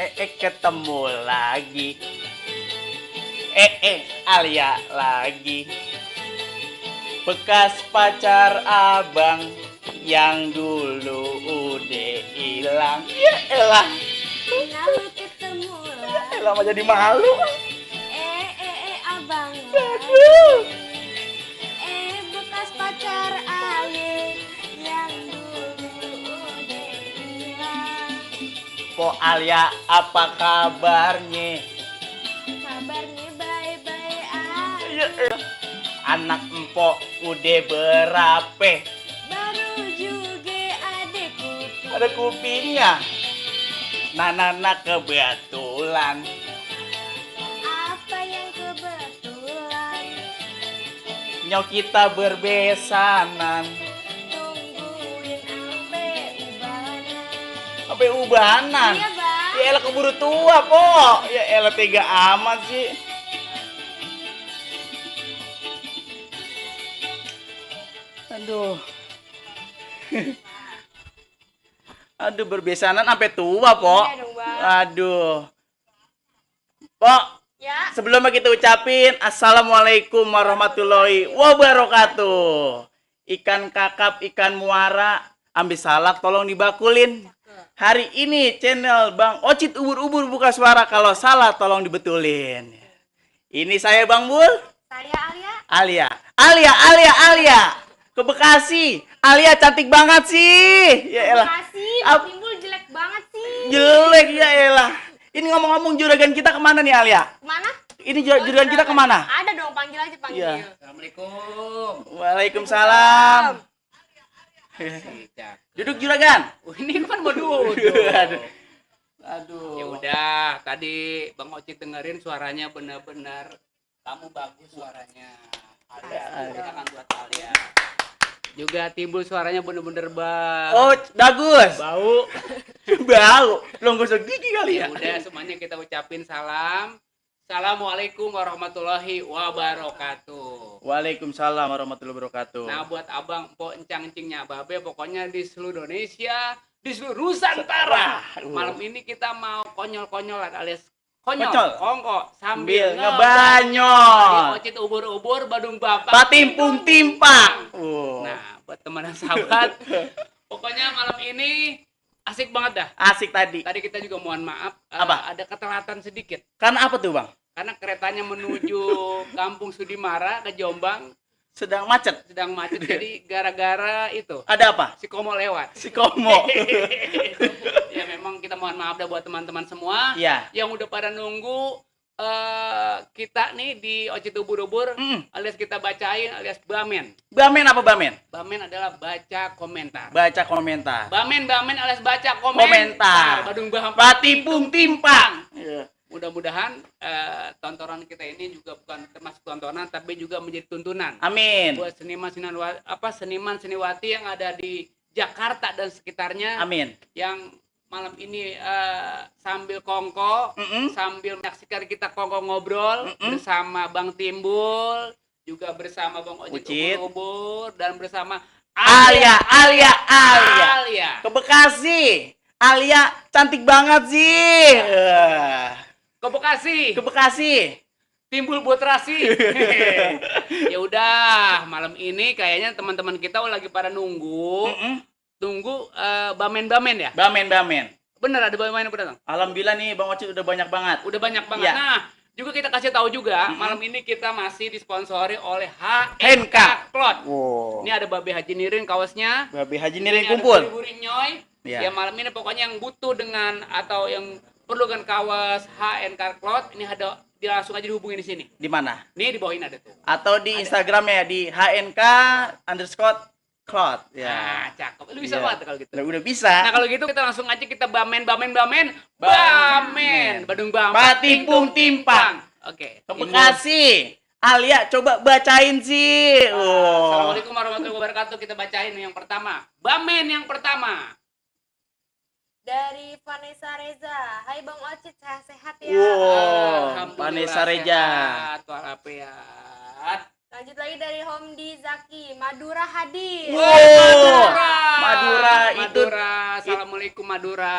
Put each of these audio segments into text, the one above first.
Ketemu lagi. Alia lagi. Bekas pacar abang yang dulu udah hilang. Ya elah. Lalu ketemu lagi. Elah mah jadi malu. Abang Aduh. bekas pacar Ale yang dulu udah hilang. Po Alia apa kabarnya? Kabarnya bye-bye aja. Ya elah. Anak empok udah berapa? Baru juga adekku. Ada kupingnya. Nah kebetulan. Apa yang kebetulan? Nyok kita berbesanan. Tungguin ampe ubanan. Sampai ubanan. Iya bang. Ya elah keburu tua, Po. Ya elah tega amat sih. Aduh. Aduh berbesanan sampai tua, Po. Iya dong, Bang. Aduh. Po, Ya. sebelumnya kita ucapin Assalamualaikum warahmatullahi wabarakatuh. Ikan kakap, ikan muara, ambil salak tolong dibakulin. Hari ini channel Bang Ocit ubur-ubur buka suara, kalau salah tolong dibetulin. Ini saya Bang Bul. Saya Alia. Alia. Ke Bekasi. Alia cantik banget sih. Ya elah. Makasih, Ap- Timbul jelek banget sih. Jelek ya elah. Ini ngomong-ngomong juragan kita kemana nih Alia? Kemana? Ini juragan kita kemana? Ada dong, panggil aja panggil. Iya. Assalamualaikum. Waalaikumsalam. Cicak. Duduk juragan. Ini kan mau duduk. Aduh. Aduh. Ya udah, tadi Bang Ocit dengerin suaranya benar-benar kamu bagus suaranya. Alia, kita kan buat Alia. Juga Timbul suaranya benar-benar Oh, bagus. bau. Bau. Lo gosok gigi kali ya? Ya udah, semuanya kita ucapin salam. Assalamualaikum warahmatullahi wabarakatuh. Waalaikumsalam warahmatullahi wabarakatuh. Nah, buat abang, empok, encang-encingnya babe, pokoknya di seluruh Indonesia, di seluruh Nusantara. Malam ini kita mau konyol-konyolan alias Konyol. kongko, Sambil sambil ngebanyol. Ocit ubur-ubur, badung bapak, Patimpung timpang. Nah, buat teman dan sahabat, pokoknya malam ini asik banget dah. Asik tadi. Tadi kita juga mohon maaf, Apa? ada ketelatan sedikit. Karena apa tuh Bang? Karena keretanya menuju Kampung Sudimara ke Jombang Sedang macet. sedang macet, jadi gara-gara itu Ada apa? si Komo lewat. Si Komo. Ya memang kita mohon maaf dah buat teman-teman semua Iya. yang udah pada nunggu kita nih di Ocit Ubur-Ubur alias kita bacain alias Bamen. Bamen apa Bamen? Bamen adalah baca komentar. Baca komentar. Bamen alias baca Komentar. Badung baham Patimpung timpang. Iya. Mudah-mudahan tontonan kita ini juga bukan termasuk tontonan tapi juga menjadi tuntunan Amin. buat seniman seniwati yang ada di Jakarta dan sekitarnya Amin. yang malam ini sambil kongko sambil menyaksikan kita kongko ngobrol bersama Bang Timbul, juga bersama Bang Ocit Ucit. Ubur-ubur dan bersama Alia. Alia. Ke Bekasi. Alia cantik banget sih. Ke Bekasi. Ke Bekasi. Timbul buat terasi. Ya udah, malam ini kayaknya teman-teman kita lagi pada nunggu bamen-bamen ya. Bamen. Bener ada bamen yang datang. Alhamdulillah nih Bang Ocit udah banyak banget. Udah banyak banget. Iya. Nah, juga kita kasih tahu juga malam ini kita masih disponsori oleh HNK Cloth. Wow. Ini ada Babe Haji Nirin kaosnya. Babe Haji Ini Nirin ada kumpul. Buri-buri Nyoy. Iya. Ya malam ini pokoknya yang butuh dengan atau yang perlu dengan kaos HNK Cloth ini ada langsung aja dihubungin di sini. Di mana? Nih di bawah ini ada tuh. Atau di Instagramnya di HNK_cloth. Nah, Ya. cakep. Lu bisa Iya. banget kalau gitu. Udah bisa. Nah, kalau gitu kita langsung aja kita bamen. Badung bang. Patimpung timpang. Oke. Ke Bekasi. Alia coba bacain sih. Assalamualaikum warahmatullahi wabarakatuh. Kita bacain yang pertama. Bamen yang pertama. Dari Vanessa Reza. Hai Bang Ocit, sehat-sehat ya. Wow. Alhamdulillah Vanessa Reja. sehat walafiat. Lanjut lagi dari Homdi Zaki, Madura hadir. Wow. Madura, Madura. Assalamualaikum Madura.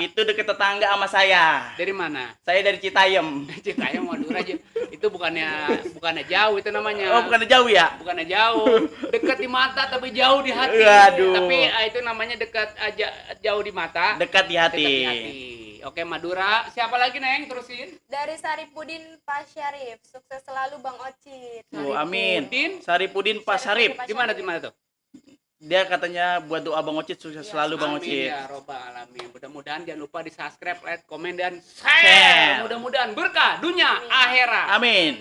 Itu deket tetangga sama saya. Dari mana? Saya dari Citayam. Citayam Madura aja. Itu bukannya jauh itu namanya. Oh, bukan jauh ya? Bukannya jauh. Dekat di mata tapi jauh di hati. Waduh. Tapi itu namanya dekat aja jauh di mata. Dekat di hati. Dekat di hati. Oke Madura. Siapa lagi Neng? Terusin. Dari Saripudin Pak Syarif, sukses selalu Bang Ocit. Oh, amin. Saripudin. Saripudin Pak Sarip. Pak Di mana Syarif. tuh? Dia katanya buat doa Bang Ocit sukses Iya, selalu Bang Amin Ocit. ya robbal alamin. Mudah-mudahan jangan lupa di subscribe, like, komen dan Share. share. Mudah-mudahan berkah dunia Amin. akhirat. Amin.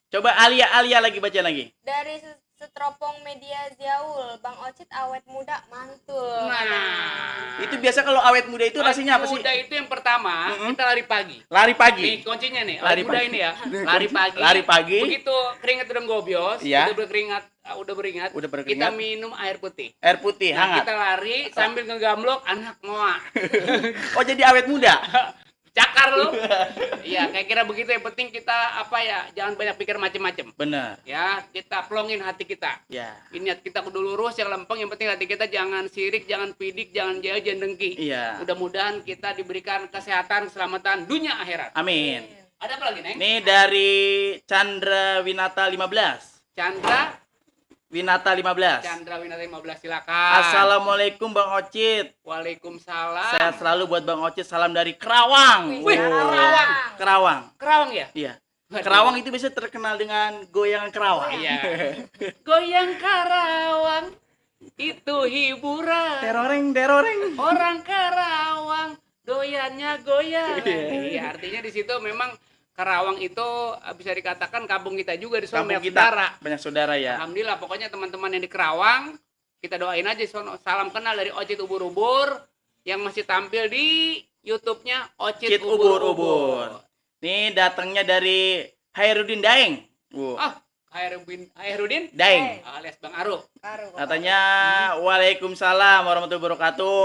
Coba Alia lagi baca lagi. Dari Setropong Media Ziaul, Bang Ocit awet muda mantul. Nah, Itu biasa kalau awet muda itu rasanya apa sih? Muda itu yang pertama kita lari pagi. Lari Nih pagi. kuncinya nih, Lari lari muda pagi. ini ya. Lari pagi. Lari pagi. Begitu keringat udah gobios, Iya. udah beringat, Udah kita berkeringat. minum air putih. Air putih Nah, hangat. kita lari sambil ngegamblok anak moa. Oh, jadi awet muda. Cakar lu. Iya, kayak kira begitu. Yang penting kita jangan banyak pikir macem-macem. Benar. Ya, kita plongin hati kita. Ya. Ini hati kita kudu lurus, yang lempeng. Yang penting hati kita jangan sirik, jangan pidik, jangan jauh, jangan dengki. Iya. Mudah-mudahan kita diberikan kesehatan, keselamatan dunia akhirat. Amin. Ada apa lagi, Neng? Ini dari Chandra Winata 15. Chandra Winata 15. Chandra Winata 15, silakan. Assalamualaikum Bang Ocit. Waalaikumsalam. Sehat selalu buat Bang Ocit. Salam dari Kerawang. Wih, Kerawang. Kerawang. Kerawang ya? Iya. Waduh. Kerawang itu biasa terkenal dengan goyangan Kerawang. Iya. Goyang Karawang itu hiburan. Teroreng. Orang Karawang doyannya goyang. Iya. Iya, artinya di situ memang Karawang itu bisa dikatakan kampung kita juga di sana Kampung banyak kita saudara. banyak saudara ya. Alhamdulillah, pokoknya teman-teman yang di Kerawang kita doain aja sono. Salam kenal dari Ocit Ubur-Ubur yang masih tampil di YouTube-nya Ocit Cit ubur-ubur. Nih datangnya dari Hairudin Daeng. Ah, Hairudin Daeng. alias Bang Aru. Katanya Waalaikumsalam warahmatullahi wabarakatuh.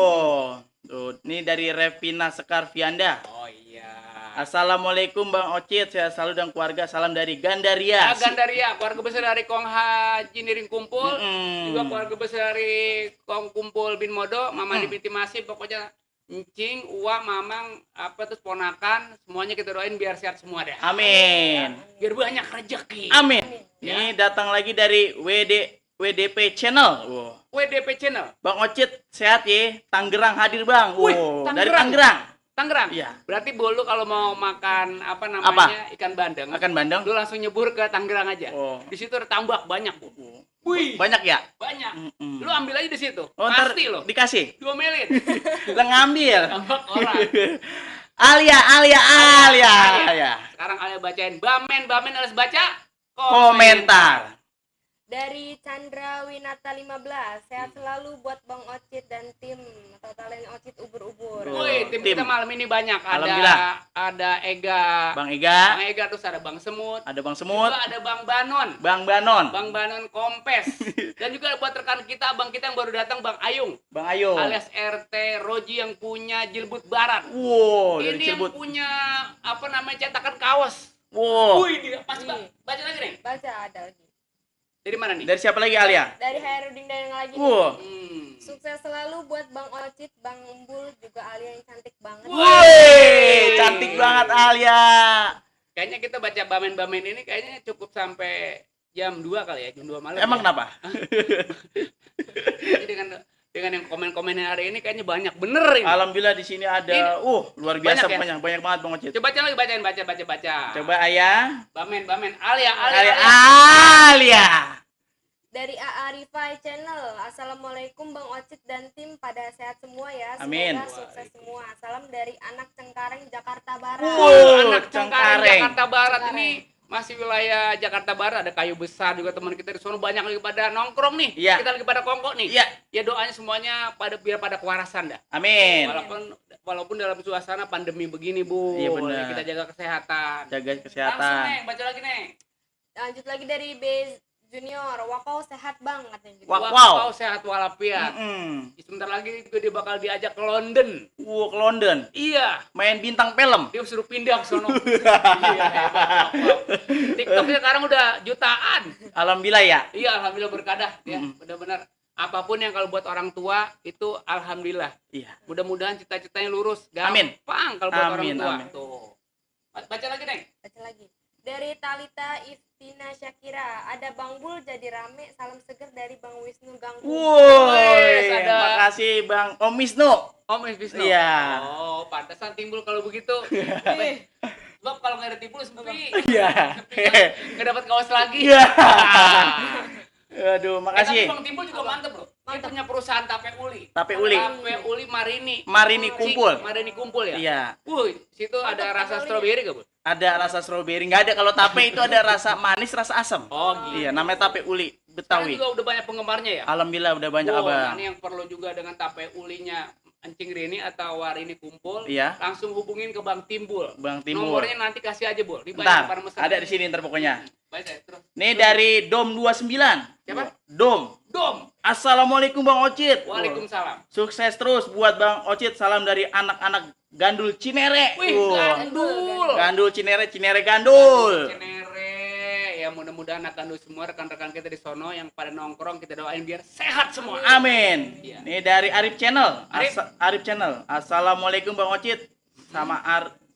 Tuh, ini dari Revina Sekar Vianda. Oh iya. Assalamualaikum Bang Ocit, sehat selalu dan keluarga. Salam dari Gandaria. Gandaria, keluarga besar dari Kong Haji Niring Kumpul, Mm-mm. juga keluarga besar dari Kong Kumpul Bin Modo, Mama di Binti Masih, pokoknya Encing, Uwa, Mamang, terus ponakan, semuanya kita doain biar sehat semua deh. Amin. Biar banyak rezeki. Amin. Ya. Ini datang lagi dari WDP Channel. Wow. WDP Channel. Bang Ocit sehat ya. Tanggerang hadir Bang. Wih, Wow, dari Tangerang. Tangerang. Tangerang. Iya. Berarti bolu kalau mau makan ikan bandeng, Akan Bandung. lu langsung nyebur ke Tangerang aja. Oh. Di situ ada tambak banyak, Bu. Wih, Banyak ya? banyak. Mm-mm. Lu ambil aja di situ. Oh, ntar Pasti lo. dikasih. Diomelin. Lah ngambil. Tambak orang. Alia. Sekarang kalian bacain Bamen harus baca Komentar. Dari Chandra Winata 15, sehat selalu buat Bang Ocit dan tim Totalin Ocit Ubur-Ubur. Woi, tim kita malam ini banyak. Alhamdulillah. Ada Ega. Bang Bang Ega, Ega, terus ada Bang Semut. ada Bang Semut, Juga ada Bang Banon. Bang Banon, Bang Banon Kompes. Dan juga buat rekan kita, abang kita yang baru datang, Bang Ayung. Bang Ayo. Alias RT Roji yang punya Jilbut Barat. Wow, dari Ini yang Cirebon. punya cetakan kaos. Wow. Wih, dia pas Bang. Baca lagi nih. Baca ada lagi. Dari mana nih? Dari siapa lagi Alia? Dari Hairudin Daeng lagi. Wow. Sukses selalu buat Bang Ocit, Bang Umbul, juga Alia yang cantik banget. Wih, cantik banget Alia. Kayaknya kita baca bamen-bamen ini kayaknya cukup sampai jam 2 kali ya, jam 2 malam. Emang ya? kenapa? Jadi dengan yang komen-komen hari ini kayaknya banyak bener ini. Alhamdulillah di sini ada, luar biasa Banyak ya? banyak banget Bang Ocit. Coba lagi bacain, baca. Coba Ayah. Bamen, Alia. Alia. Dari AA Rifai Channel, Assalamualaikum Bang Ocit dan tim, pada sehat semua ya. Amin. Semoga sukses semua. Salam dari anak Cengkareng, Jakarta Barat. Anak Cengkareng, Cengkareng. Jakarta Barat Cengkareng. ini masih wilayah Jakarta Barat, ada Kayu Besar juga teman kita di sana banyak lagi pada nongkrong nih. Iya. Kita lagi pada kongko nih. Iya. Ya doanya semuanya biar pada kewarasan dah. Amin. Walaupun dalam suasana pandemi begini, Bu. Iya, benar. Kita jaga kesehatan. Jaga Langsung, kesehatan. Neng, baca lagi, Neng. Lanjut lagi dari Junior, Wakau sehat bang katanya gitu. Wow. Wow, sehat walafiat. Mm-mm. Sebentar lagi juga dia bakal diajak ke London. Ke London. Iya, Main bintang film. dia suruh pindah ke sono. Iya, hebat. Wow. TikToknya sekarang udah jutaan. Alhamdulillah ya. Iya, alhamdulillah berkadah ya. Mm-mm. Benar-benar apapun yang kalau buat orang tua itu alhamdulillah. Iya. Mudah-mudahan cita-citanya lurus. Amin. Gampang kalau buat Amin, orang tua. amin. Tuh. Baca lagi, Neng. Baca lagi. Dari Talita Iftina Syakira, ada Bang Bul jadi rame, salam seger dari Bang Wisnu Ganggu. Woi, ada. makasih Bang Om Wisnu. Om Wisnu. Iya. Oh, pantesan timbul kalau begitu. Ih, Sebab kalau nggak ada timbul sepi. Iya. Nggak dapat kaos lagi. Iya. Aduh, Tapi makasih. Bang Timbul juga mantep loh. Dia Mantep. punya perusahaan tape uli. Tape uli. Tape uli Marini. Marini kumpul. Marini kumpul ya? Iya. Wuih, situ ada Mantep, rasa tape strawberry gak, Bu? Ada rasa strawberry. Nggak ada, kalau tape itu ada rasa manis, rasa asam. Oh, gitu. Iya, namanya tape uli Sekarang Betawi. juga udah banyak penggemarnya ya? Alhamdulillah udah banyak, Wow, Abang. nah ini yang perlu juga dengan tape ulinya Encing Rini atau Warini kumpul, Iya. langsung hubungin ke Bang Timbul. Bang Timbul. Nomornya nanti kasih aja, Bu. Dibayar Ntar, para mesen. ada di sini ntar pokoknya. Baik, terus. Nih dari Dom 29. Siapa? Dom. Dom. Assalamualaikum Bang Ocit. Waalaikumsalam. Sukses terus buat Bang Ocit. Salam dari anak-anak Gandul Cinere. Wih, Wah. gandul. Gandul Cinere, Cinere Gandul. Cenere. Ya mudah-mudahan akan semua rekan-rekan kita di sono yang pada nongkrong kita doain biar sehat semua. Amin. Iya. Nih dari Arif Channel. Arif. Arif Channel. Assalamualaikum Bang Ocit.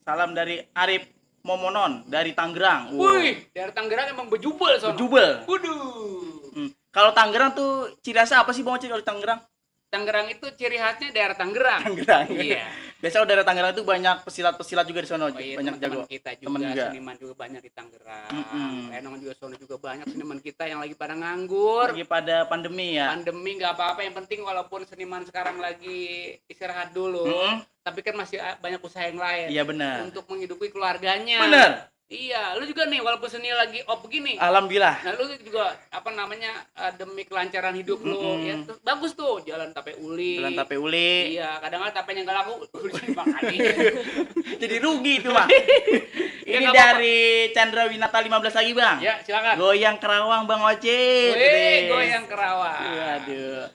Salam dari Arif Momonon dari Tangerang. Wah. Wih, dari Tangerang emang bejubel sono. Bejubel. Waduh. Kalau Tangerang tuh ciri khasnya apa sih Bang Ocit kalau di Tangerang? Tangerang itu ciri khasnya daerah Tangerang. Tangerang. Iya. Biasa daerah Tangerang itu banyak pesilat-pesilat juga di sana, Oh iya, banyak jago. teman-teman kita juga, Temen juga. seniman juga banyak di Tangerang. Mm-mm. Lenong juga sono juga banyak seniman kita yang lagi pada nganggur. Lagi pada pandemi ya. Pandemi nggak apa-apa, yang penting walaupun seniman sekarang lagi istirahat dulu, Mm-mm. tapi kan masih banyak usaha yang lain Iya benar. untuk menghidupi keluarganya. Benar. Iya, lu juga nih walaupun seni lagi off begini. Alhamdulillah. Nah, lu juga apa namanya demi kelancaran hidup lu Mm-mm. ya terus bagus tuh jalan tape uli. Jalan tape uli. Iya, kadang-kadang tapenya nggak laku, lu jadi makan. Jadi rugi itu, Bang. Iya, Ini nggak dari Chandra Winata 15 lagi, Bang. Ya, silakan. Goyang Kerawang Bang Ocit. Wih, goyang Kerawang. Waduh.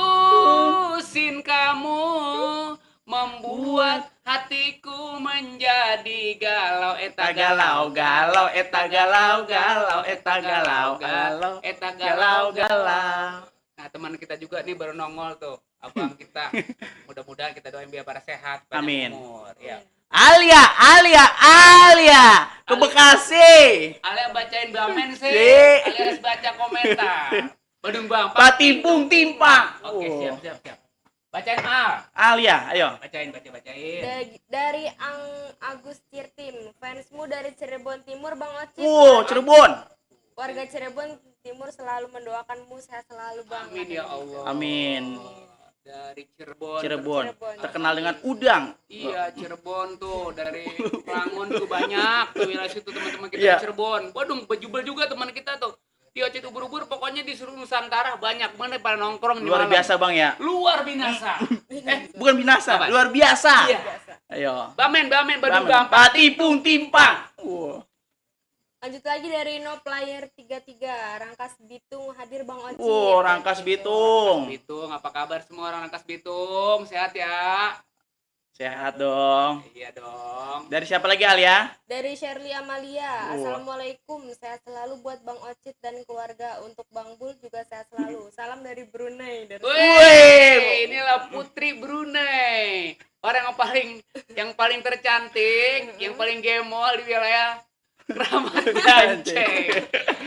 Diputusin kamu membuat hatiku menjadi galau Eta galau galau, eta galau galau, eta galau galau, eta galau galau. Nah, teman kita juga nih baru nongol tuh, abang kita. Mudah-mudahan kita doain biar pada sehat, panjang Amin. umur. Ya. Alia ke Bekasi. Alia bacain bamen sih, Si. alias baca komentar. Badung bang, Patimpung timpang. Oke, Oh. siap. Bacain Al. Alia, ayo. Bacain. dari Agus Tirtim, fansmu dari Cirebon Timur Bang Ocit. Cirebon. Warga Cirebon Timur selalu mendoakanmu sehat selalu Bang. Amin ya Allah. Amin. Dari Cirebon. Cirebon. Cirebon. Terkenal dengan udang. Iya, Cirebon tuh dari Rangun tuh banyak tuh wilayah situ teman-teman kita Iya. di Cirebon. Waduh, bejubel juga teman kita tuh. Di Ocit ubur-ubur pokoknya di seluruh Nusantara banyak banget pada nongkrong di Luar malam. biasa, Bang ya. Luar binasa. Bukan binasa, Apa? luar biasa. Iya. Ayo. Bamen, badung bang. Patimpung timpang. Lanjut lagi dari No Player 33, Rangkas Bitung hadir Bang Ocit. Rangkas Bitung. Bitung, apa kabar semua orang Rangkas Bitung? Sehat ya? Sehat dong. Iya dong. Dari siapa lagi Alia? Dari Shirley Amalia, Wah. Assalamualaikum, sehat selalu buat Bang Ocit dan keluarga. Untuk Bang Bul juga sehat selalu. Salam dari Brunei. Wih, inilah Putri Brunei. Orang yang paling tercantik, yang paling gemol di wilayah Kramat Ganceng.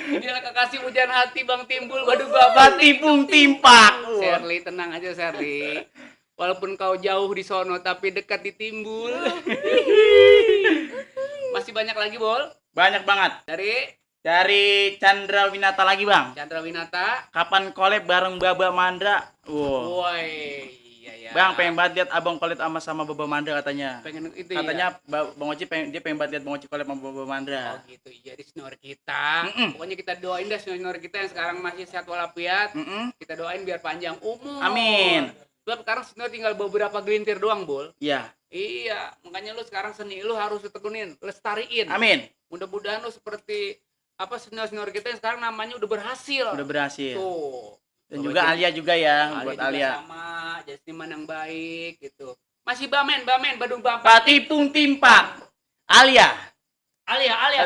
Inilah kekasih hujan hati Bang Timbul. Waduh bapak. Patimpung timpak. Shirley, tenang aja Shirley. Walaupun kau jauh di sono tapi dekat di Timbul. Masih banyak lagi, Bol. Banyak banget. Dari Chandra Winata lagi, Bang. Chandra Winata. Kapan collab bareng Baba Mandra? Woi, iya ya. Bang, pengen banget lihat Abang collab sama Baba Mandra katanya. Pengen itu Katanya ya. Bang Oci dia pengen banget lihat Bang Oci collab sama Baba Mandra. Oh gitu, jadi senior kita. Pokoknya kita doain dah senior kita yang sekarang masih sehat walafiat. Kita doain biar panjang umur. Amin. Sebab sekarang senior tinggal beberapa gelintir doang, Bol. Iya. Iya, makanya lu sekarang seni lu harus ditekunin, lestariin. Amin. Mudah-mudahan lu seperti apa senior kita yang sekarang namanya udah berhasil. Udah berhasil. Tuh. Dan juga Alia juga ya, buat juga Alia. sama, jadi seniman yang baik gitu. Masih Bamen, Badung Bampak. Patipung Timpak. Alia. Alia. Alia.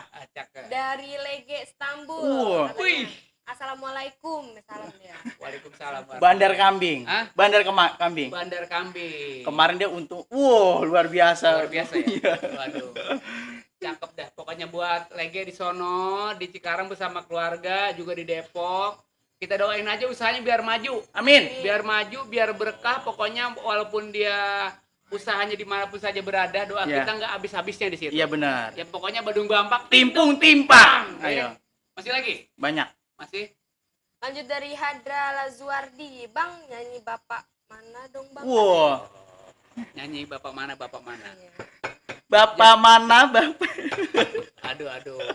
Ah, cakep. Dari Lege Istanbul. Katanya, Wih. Assalamualaikum, salam dia. Waalaikumsalam. Bandar Kambing. Hah? Bandar Kambing. Bandar Kambing. Kemarin dia untung, luar biasa. Luar biasa ya. Waduh. Cakep dah. Pokoknya buat Lege di sono, di Cikarang bersama keluarga, juga di Depok. Kita doain aja usahanya biar maju. Amin. Biar maju, biar berkah. Pokoknya walaupun dia usahanya dimanapun saja berada, doa Ya. kita nggak habis-habisnya di situ. Iya benar. Ya pokoknya Badung Bampak. Timpung Timpang. Ayo. Ayo. Masih lagi? Banyak. Masih? Lanjut dari Hadra Lazuardi. Bang, nyanyi Bapak mana dong, Bang? Wow. Nyanyi Bapak mana? Iya. Bapak mana, Bapak? Aduh.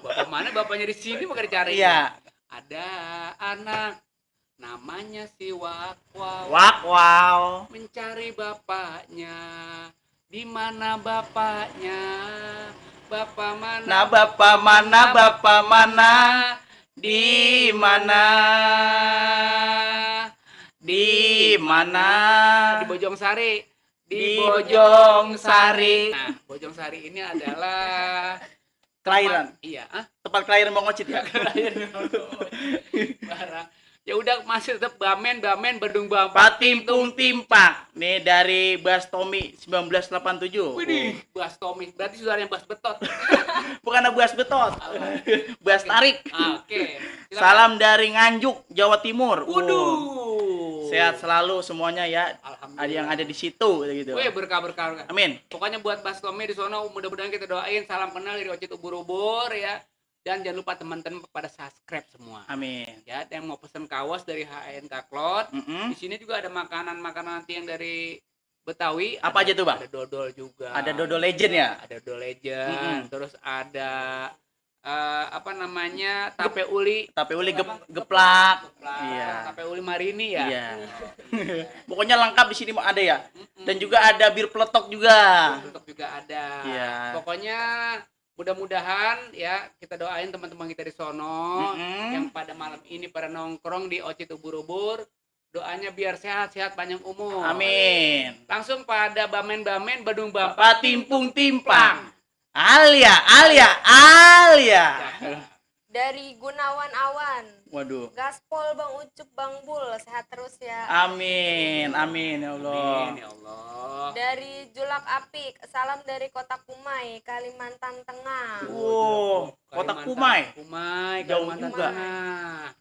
Bapak mana? Bapaknya di sini mau dicari. Iya. Ada anak namanya si Wakwaw. Wow. Mencari bapaknya. Di mana bapaknya? Bapak mana? Nah, Bapak mana, Bapak mana? Di mana? Di mana? Di Bojongsari. Di Bojongsari. Nah, Bojongsari ini adalah Kelahiran. Iya, Tempat kelahiran Bang Ocit ya? Barang. Ya udah masih tetap Badung Bampak. Patimpung Timpak. Nih dari Bas Tommy 1987. Widih, Bas Tommy. Berarti saudaranya Bas Betot. Bukan Bas Betot. Bas Tarik. Oke. Silakan. Salam dari Nganjuk, Jawa Timur. Waduh. Sehat selalu semuanya ya. Alhamdulillah. Ada yang ada di situ gitu. Wih, berkah. Amin. Pokoknya buat Bas Tommy di sono mudah-mudahan kita doain salam kenal dari Ocit Ubur-ubur ya. Dan jangan lupa teman-teman pada subscribe semua. Amin. Ya, ada yang mau pesen kaos dari HNK Cloth. Mm-mm. Di sini juga ada makanan-makanan nanti yang dari Betawi. Apa aja tuh, Bang? Ada dodol juga. Ada dodol legend ya? Ada dodol legend. Mm-mm. Terus ada apa namanya? Tape uli. Tape uli geplak. Geplak. Iya. Tape uli marini ya. Iya. Pokoknya lengkap di sini ada ya. Mm-mm. Dan juga ada bir peletok juga. Untuk juga ada. Iya. Pokoknya mudah-mudahan ya kita doain teman-teman kita di sono Mm-mm. yang pada malam ini pada nongkrong di Ocit Ubur-ubur, doanya biar sehat-sehat panjang umur. Amin. Langsung pada Badung Bampak. Patimpung Timpang. Alia. Dari Gunawan Awan. Waduh. Gaspol Bang Ucup, Bang Bul, sehat terus ya. Amin ya Allah. Amin ya Allah. Dari Julak Apik, salam dari Kota Kumai, Kalimantan Tengah. Wow, Kota Kumai. Jauh Jauh Kalimantan juga. Tengah.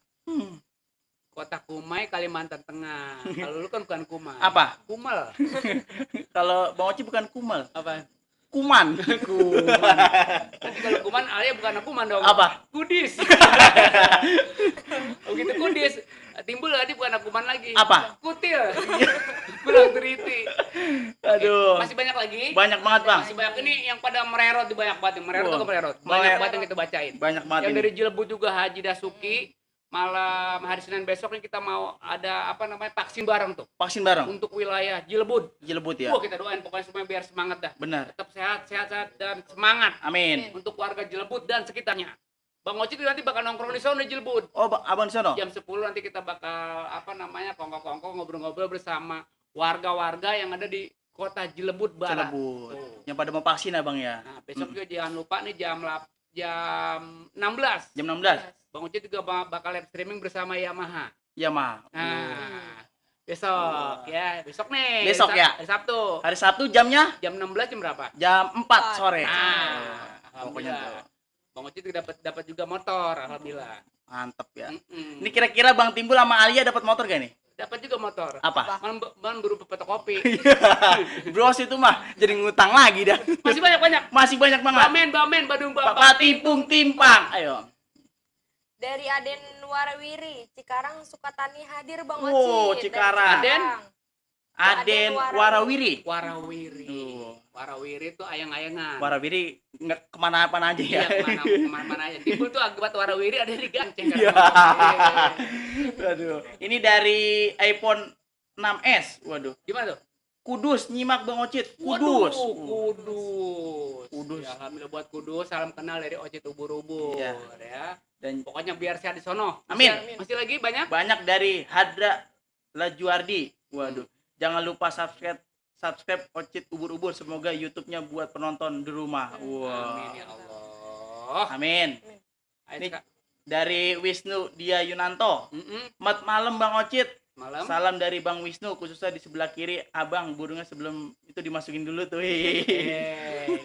Kota Kumai, Kalimantan Tengah. Kalau lu kan bukan Kumai. Apa? Kumel. Kalau Bang Oci bukan Kumel, Apa? Kuman. Nanti kalau kuman, Alia bukan kuman dong. Apa? Kudis. Begitu kudis, timbul tadi bukan kuman lagi. Apa? Kutil. Kurang teliti. Aduh. Masih banyak lagi. Banyak banget, Bang. Masih banyak ini yang pada mererot di banyak banget. Mererot Wah. atau mererot? Banyak Mererot. banget yang kita bacain. Banyak banget Yang ini. dari Jilebut juga Haji Dasuki. Malam hari Senin besok nih kita mau ada apa namanya vaksin bareng tuh Vaksin bareng. untuk wilayah Jilebut. Jilebut ya. Wah, kita doain pokoknya semuanya biar semangat dah. Benar. Tetap sehat dan semangat Amin. untuk warga Jilebut dan sekitarnya. Bang Ocit nanti bakal nongkrong di sana di Jilebut. Oh, Abang di sono? Jam 10 nanti kita bakal apa namanya kongko-kongko ngobrol-ngobrol bersama warga-warga yang ada di kota Jilebut Barat. Jilebut. Tuh. Yang pada mau vaksin Abang ya. Nah, besok juga jangan lupa nih jam 16. Jam 16. Bang Ocit juga bakal live streaming bersama Yamaha. Ya, Ma. Nah, besok ya, besok nih. Besok ya? Hari Sabtu. Hari Sabtu jamnya Jam 16 jam berapa? jam 4 sore. Nah, Pokoknya alhamdulillah. tuh. Bang Ocit dapat juga motor, alhamdulillah. Mantep ya. Mm-mm. Ini kira-kira Bang Timbul sama Alia dapat motor gak nih? Dapat juga motor. Apa? Man berupa fotokopi. Bros itu mah jadi ngutang lagi dah. Masih banyak. Masih banyak banget. Bamen, Badung Bampak. Patimpung Timpang. Ayo. Dari Aden Warawiri, Cikarang Sukatani hadir Bang Wow, Ocit. Cikarang. Dari Aden Warawiri. Warawiri. Tuh. Warawiri itu ayang-ayangan. Warawiri nggak kemana-mana aja Iya, ya. kemana aja. Timbul tuh akibat warawiri ada di ganceng. Iya. Waduh. Ini dari iPhone 6s. Waduh. Gimana tuh? Kudus, nyimak Bang Ocit. Kudus. Waduh, Kudus. Kudus. Ya, alhamdulillah buat Kudus, salam kenal dari Ocit Ubur-Ubur Iya. ya. Dan Pokoknya biar sehat di sono. Amin. Masih lagi banyak? banyak dari Hadra Lajuardi. Waduh. Jangan lupa subscribe Ocit Ubur-Ubur. Semoga YouTube-nya buat penonton di rumah. Wah. Amin ya Allah. Amin. Ayo, Nih, Kak. dari Wisnu Dia Yunanto. Mat malam Bang Ocit. Malam. Salam dari Bang Wisnu, khususnya di sebelah kiri. Abang, burungnya sebelum itu dimasukin dulu tuh. Yeay.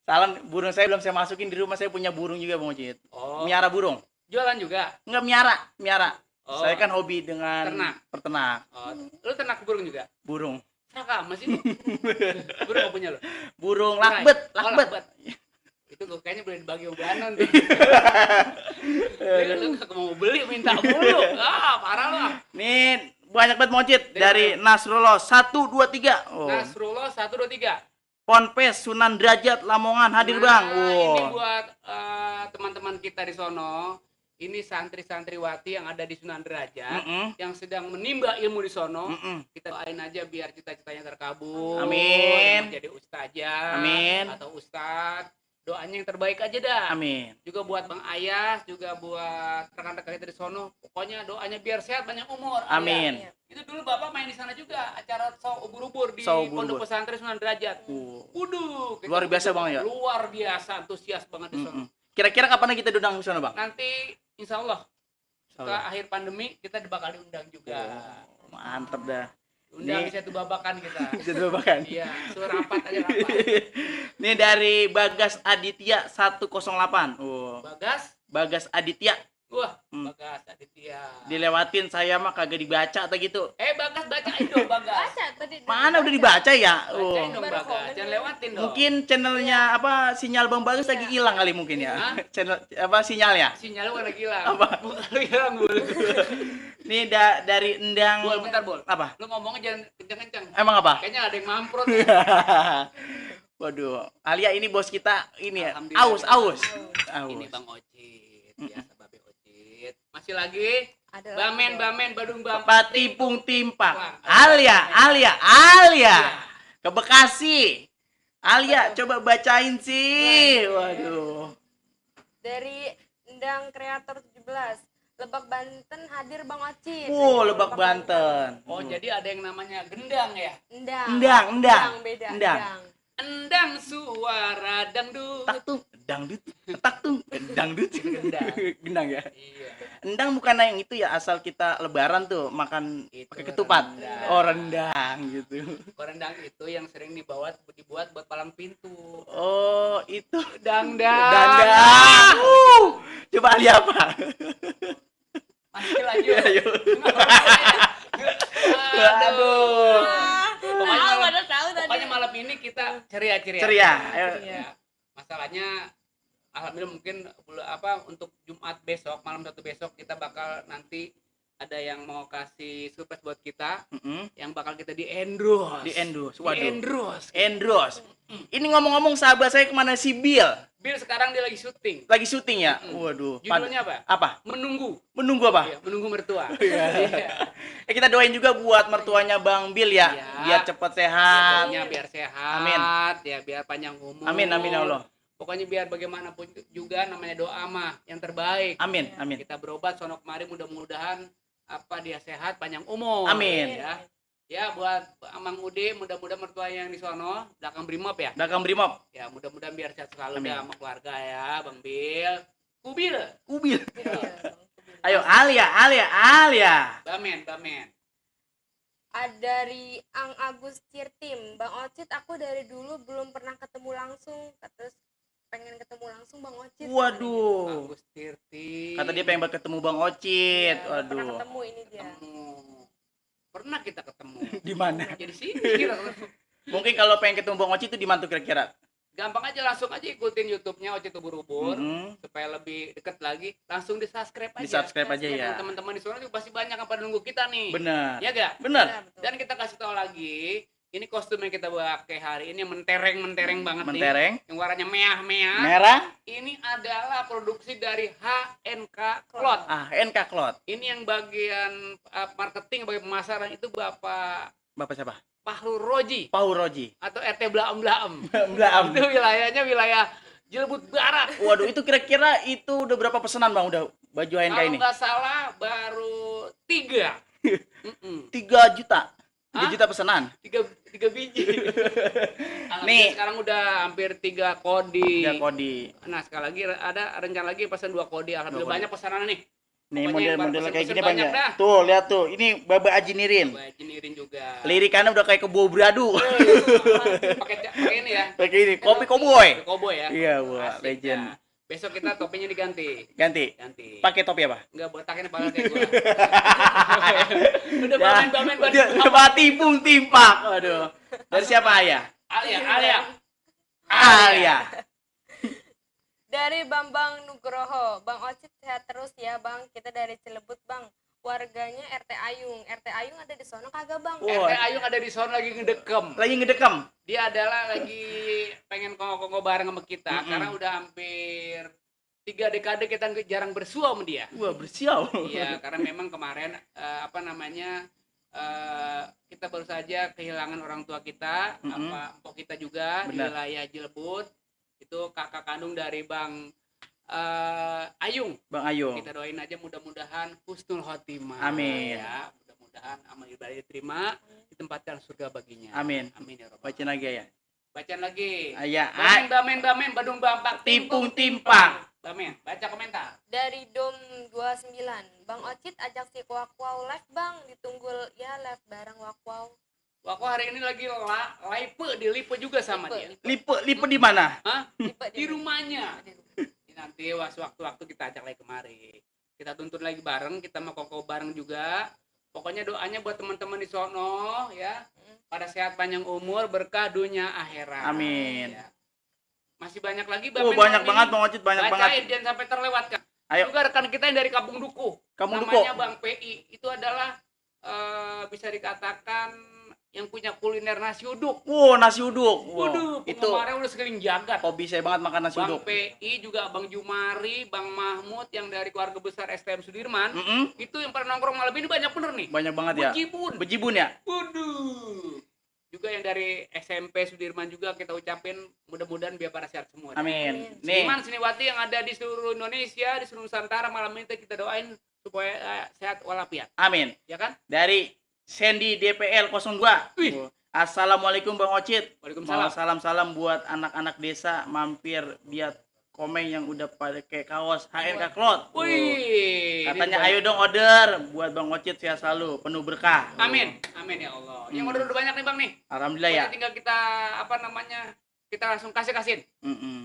Salam, burung saya belum saya masukin di rumah. Saya punya burung juga Bang Ocit. Oh, Miara burung. jualan juga. Enggak miara. Oh. Saya kan hobi dengan Ternak. peternak Oh, lu ternak burung juga? burung. Saka masih lu. Burung apa punya lu? Burung Murai. lakbet, Oh, lakbet. Itu gue kayaknya boleh dibagi sama Ganon tuh. Lu kagak mau beli minta mulu. Ah, parah lu. Nih banyak banget Mocit Dari dari Nasrullah 123. Oh. Nasrullah 123. Ponpes Sunan Derajat Lamongan hadir Bang. Ini Oh. buat teman-teman kita di sono. Ini santri-santriwati yang ada di Sunan Derajat Mm-mm. yang sedang menimba ilmu di sono. Mm-mm. Kita doain aja biar cita-citanya terkabul. Amin. Mau jadi ustazah Amin. atau ustadz. Doanya yang terbaik aja dah. Amin. Juga buat Bang Ayas, juga buat rekan-rekan kita di sono. Pokoknya doanya biar sehat, banyak umur. Amin. Ya. Itu dulu Bapak main di sana juga, acara Saw Ubur-Ubur di Saw Ubur-Ubur. Pondok Pesantren Sunan Derajat. Luar Waduh, kita biasa, Bang, ya? Luar biasa, antusias banget di Mm-mm. sono. Kira-kira kapan kita diundang ke sana Bang? Nanti insya Allah Insya ke Allah. akhir pandemi kita bakal diundang juga. Oh, mantep dah. Undang Nih. di satu babakan kita. Jadi bahkan. Iya, suruh rapat aja rapat. Ini dari Bagas Aditya 108. Oh. Bagas Aditya Wah, Hmm. Bagas Aditya. dilewatin saya mah kagak dibaca atau gitu. Bagas bacain dong Bagas. Baca tadi. Mana udah dibaca ya? Oh. Bacain dong Baru Bagas, komen jangan ya. lewatin dong. Mungkin channelnya apa sinyal Bang Bagus lagi hilang kali mungkin ya. Hah? Channel apa sinyalnya? Sinyal lu kan hilang. Apa? Muka lu hilang Bul. Ini dari Endang. Bol, bentar Bol. Apa? Lu ngomongnya jangan kenceng-kenceng. Emang apa? Kayaknya ada yang mamprot. Waduh, Alia ini bos kita ini ya. Alhamdulillah. Aus. Ini Bang Ocit, biasa Babe Ocit. Masih lagi Ada Bamen Badung Bang. Bapak Tipung Timpa. Wah. Alia. Ke Bekasi. Alia, coba bacain sih. Waduh. Dari Endang Kreator 17. Lebak Banten hadir Bang Ocit. Lebak Banten. Oh, jadi ada yang namanya gendang ya? Endang. Beda. Endang. Endang suara dangdut. Tak tuh, dangdut. Tak tuh, dangdut. Gendang. Gendang ya. Iya. Endang bukan yang itu ya, asal kita lebaran tuh makan Itu pakai ketupat. rendang. Oh, rendang gitu. Rendang itu yang sering dibuat buat palang pintu. Oh, itu Dangdang. dandang. Coba Alia apa? Masih lanjut. Ayo. Aduh. Tahu tadi. Pokoknya malam ini kita ceria. Ceria. Ayo. Iya. Masalahnya alhamdulillah mungkin untuk Jumat besok, malam satu besok kita bakal nanti ada yang mau kasih surprise buat kita yang bakal kita di endorse. Di endorse. Di Waduh. endorse. Endorse. Ini ngomong-ngomong sahabat saya kemana si Bill? Bill sekarang dia lagi syuting. Lagi syuting ya? Waduh. Judulnya apa? Apa? Menunggu. Menunggu apa? Iya, menunggu mertua. Iya. Kita doain juga buat mertuanya Bang Bill ya, Iya. biar cepat sehat. Pokoknya biar sehat. Amin. Ya, biar panjang umur. Amin ya Allah. Pokoknya biar bagaimanapun juga namanya doa mah yang terbaik. Amin. Kita berobat sono kemari mudah-mudahan dia sehat panjang umur. Amin. Ya buat Mang Ude mudah-mudahan mertua yang di sono belakang Brimob ya. Belakang Brimob. Ya mudah-mudahan biar sehat selalu Amin. dah sama keluarga ya Bang Bill. Kubil. Kubil. Iya. Ayo Alia. Bamen. Dari Ang Agus Tirtim. Bang Ocit, aku dari dulu belum pernah ketemu langsung. Terus pengen ketemu langsung Bang Ocit. Waduh. Agus Tirti. Kata dia pengen banget ketemu Bang Ocit. Iya, pernah Waduh. ketemu ini dia. Pernah kita ketemu. Di mana? Jadi sini kita ketemu. Mungkin kalau pengen ketemu Bang Ocit itu di mana tuh kira-kira? Gampang aja langsung aja ikutin YouTube-nya Ocit Ubur-Ubur supaya lebih dekat lagi. Langsung di-subscribe aja. Di-subscribe aja ya. Teman-teman di sana juga pasti banyak yang pada nunggu kita nih. Benar. Ya gak? Benar. Iya, betul. Dan kita kasih tahu lagi, ini kostum yang kita pakai hari ini mentereng banget Mentereng. nih. Yang warnanya merah-merah. Merah. Ini adalah produksi dari HNK Cloth. NK Cloth. Ini yang bagian marketing, bagian pemasaran itu Bapak Bapak siapa? Fahru Roji Paul Roji. atau RT Blaem-Blaem. Blaem. Itu wilayahnya wilayah Cilebut Barat. Waduh, itu kira-kira itu udah berapa pesanan Bang udah baju HNK Kalau ini? nggak salah baru 3. 3 juta. 3 Hah? juta pesanan. 3 biji. Nih. Nih, sekarang udah hampir 3 kodi. 3 kodi. Nah, sekali lagi ada rencana lagi pesan 2 kodi. Alhamdulillah kodi. banyak pesanan nih. Nih Pokoknya yang model-model kayak pesen-pesen gini Bang banyak ya. dah. Tuh, lihat tuh. Ini Baba Aji Nirin. Bajinirin juga. Lirikannya udah kayak kebo bradu. Pakai ini ya. Pakai ini kopi koboy. Koboy ya. Iya, wah, Asik legend. dah. Besok kita topinya diganti. Ganti. Pakai topi apa? Enggak botakin kepala kayak gua. Udah Ya, bamen udah tipung timpak. Aduh. Dari siapa Ayah? Alia. Alia. Dari Bambang Nugroho. Bang Ocit sehat terus ya Bang. Kita dari Cilebut Bang. Warganya RT Ayung. RT Ayung ada di sana kagak Bang? Oh. RT Ayung ada di sono lagi ngedekem. Lagi ngedekam. Dia adalah lagi pengen kongko-kongko bareng sama kita karena udah hampir 3 dekade kita jarang bersua sama dia. Wah, bersiau. Iya, karena memang kemarin kita baru saja kehilangan orang tua kita, empok kita juga di Benar. wilayah Cilebut. Itu kakak kandung dari Bang Ayung. Bang Ayu. Kita doain aja mudah-mudahan husnul khotimah. Amin. Ya, mudah-mudahan amal ibadah diterima, ditempatkan surga baginya. Amin. Amin ya rabbal. Bacain lagi ya. Bacaan lagi. Ayah. Bamen, badung bampak, Tipung timpang. Bamen, baca komentar. Dari Dom 29. Bang Ocit ajak si Wakwau live Bang. Ditunggu ya live bareng Wakwau. Wah, kok hari ini lagi lipe juga sama dia. Lipe di mana? Hah? Tipe Di rumahnya. Nanti waktu-waktu kita ajak lagi kemari. Kita tuntun lagi bareng, kita mau koko bareng juga. Pokoknya doanya buat teman-teman di sono ya. Pada sehat panjang umur, berkah dunia akhirat. Amin. Ya. Masih banyak lagi Oh, Bamen banyak malam banget ini. Bang Ocit, banyak Bacain, banget. jangan sampai terlewatkan. Ayo. Juga rekan kita yang dari Kampung Duku. Kampung Namanya Duku. Bang PI. Itu adalah bisa dikatakan yang punya kuliner nasi uduk. Wow, nasi uduk. Wow, Waduh, itu penggemarnya udah sekeliling jagat. hobi saya banget makan nasi Bang uduk. PI juga Bang Jumari, Bang Mahmud yang dari keluarga besar STM Sudirman. Itu yang pada nongkrong malam ini banyak bener nih. Banyak banget ya. Bejibun. Bejibun ya? Waduh. Juga yang dari SMP Sudirman juga kita ucapin mudah-mudahan biar pada sehat semua. Amin. Nih, Seniman Seniwati yang ada di seluruh Indonesia, di seluruh Nusantara malam ini kita doain supaya sehat walafiat. amin. Ya kan? Dari Sandy DPL 02. Wih. Assalamualaikum Bang Ocit. Waalaikumsalam. Mau salam-salam buat anak-anak desa mampir biar komeng yang udah pakai kaos HNK Cloth. Wih. Katanya ini ayo dong order buat Bang Ocit sehat selalu, penuh berkah. Amin. Amin ya Allah. Yang order udah banyak nih Bang nih. Alhamdulillah ya. Pokoknya tinggal kita kita langsung kasihin.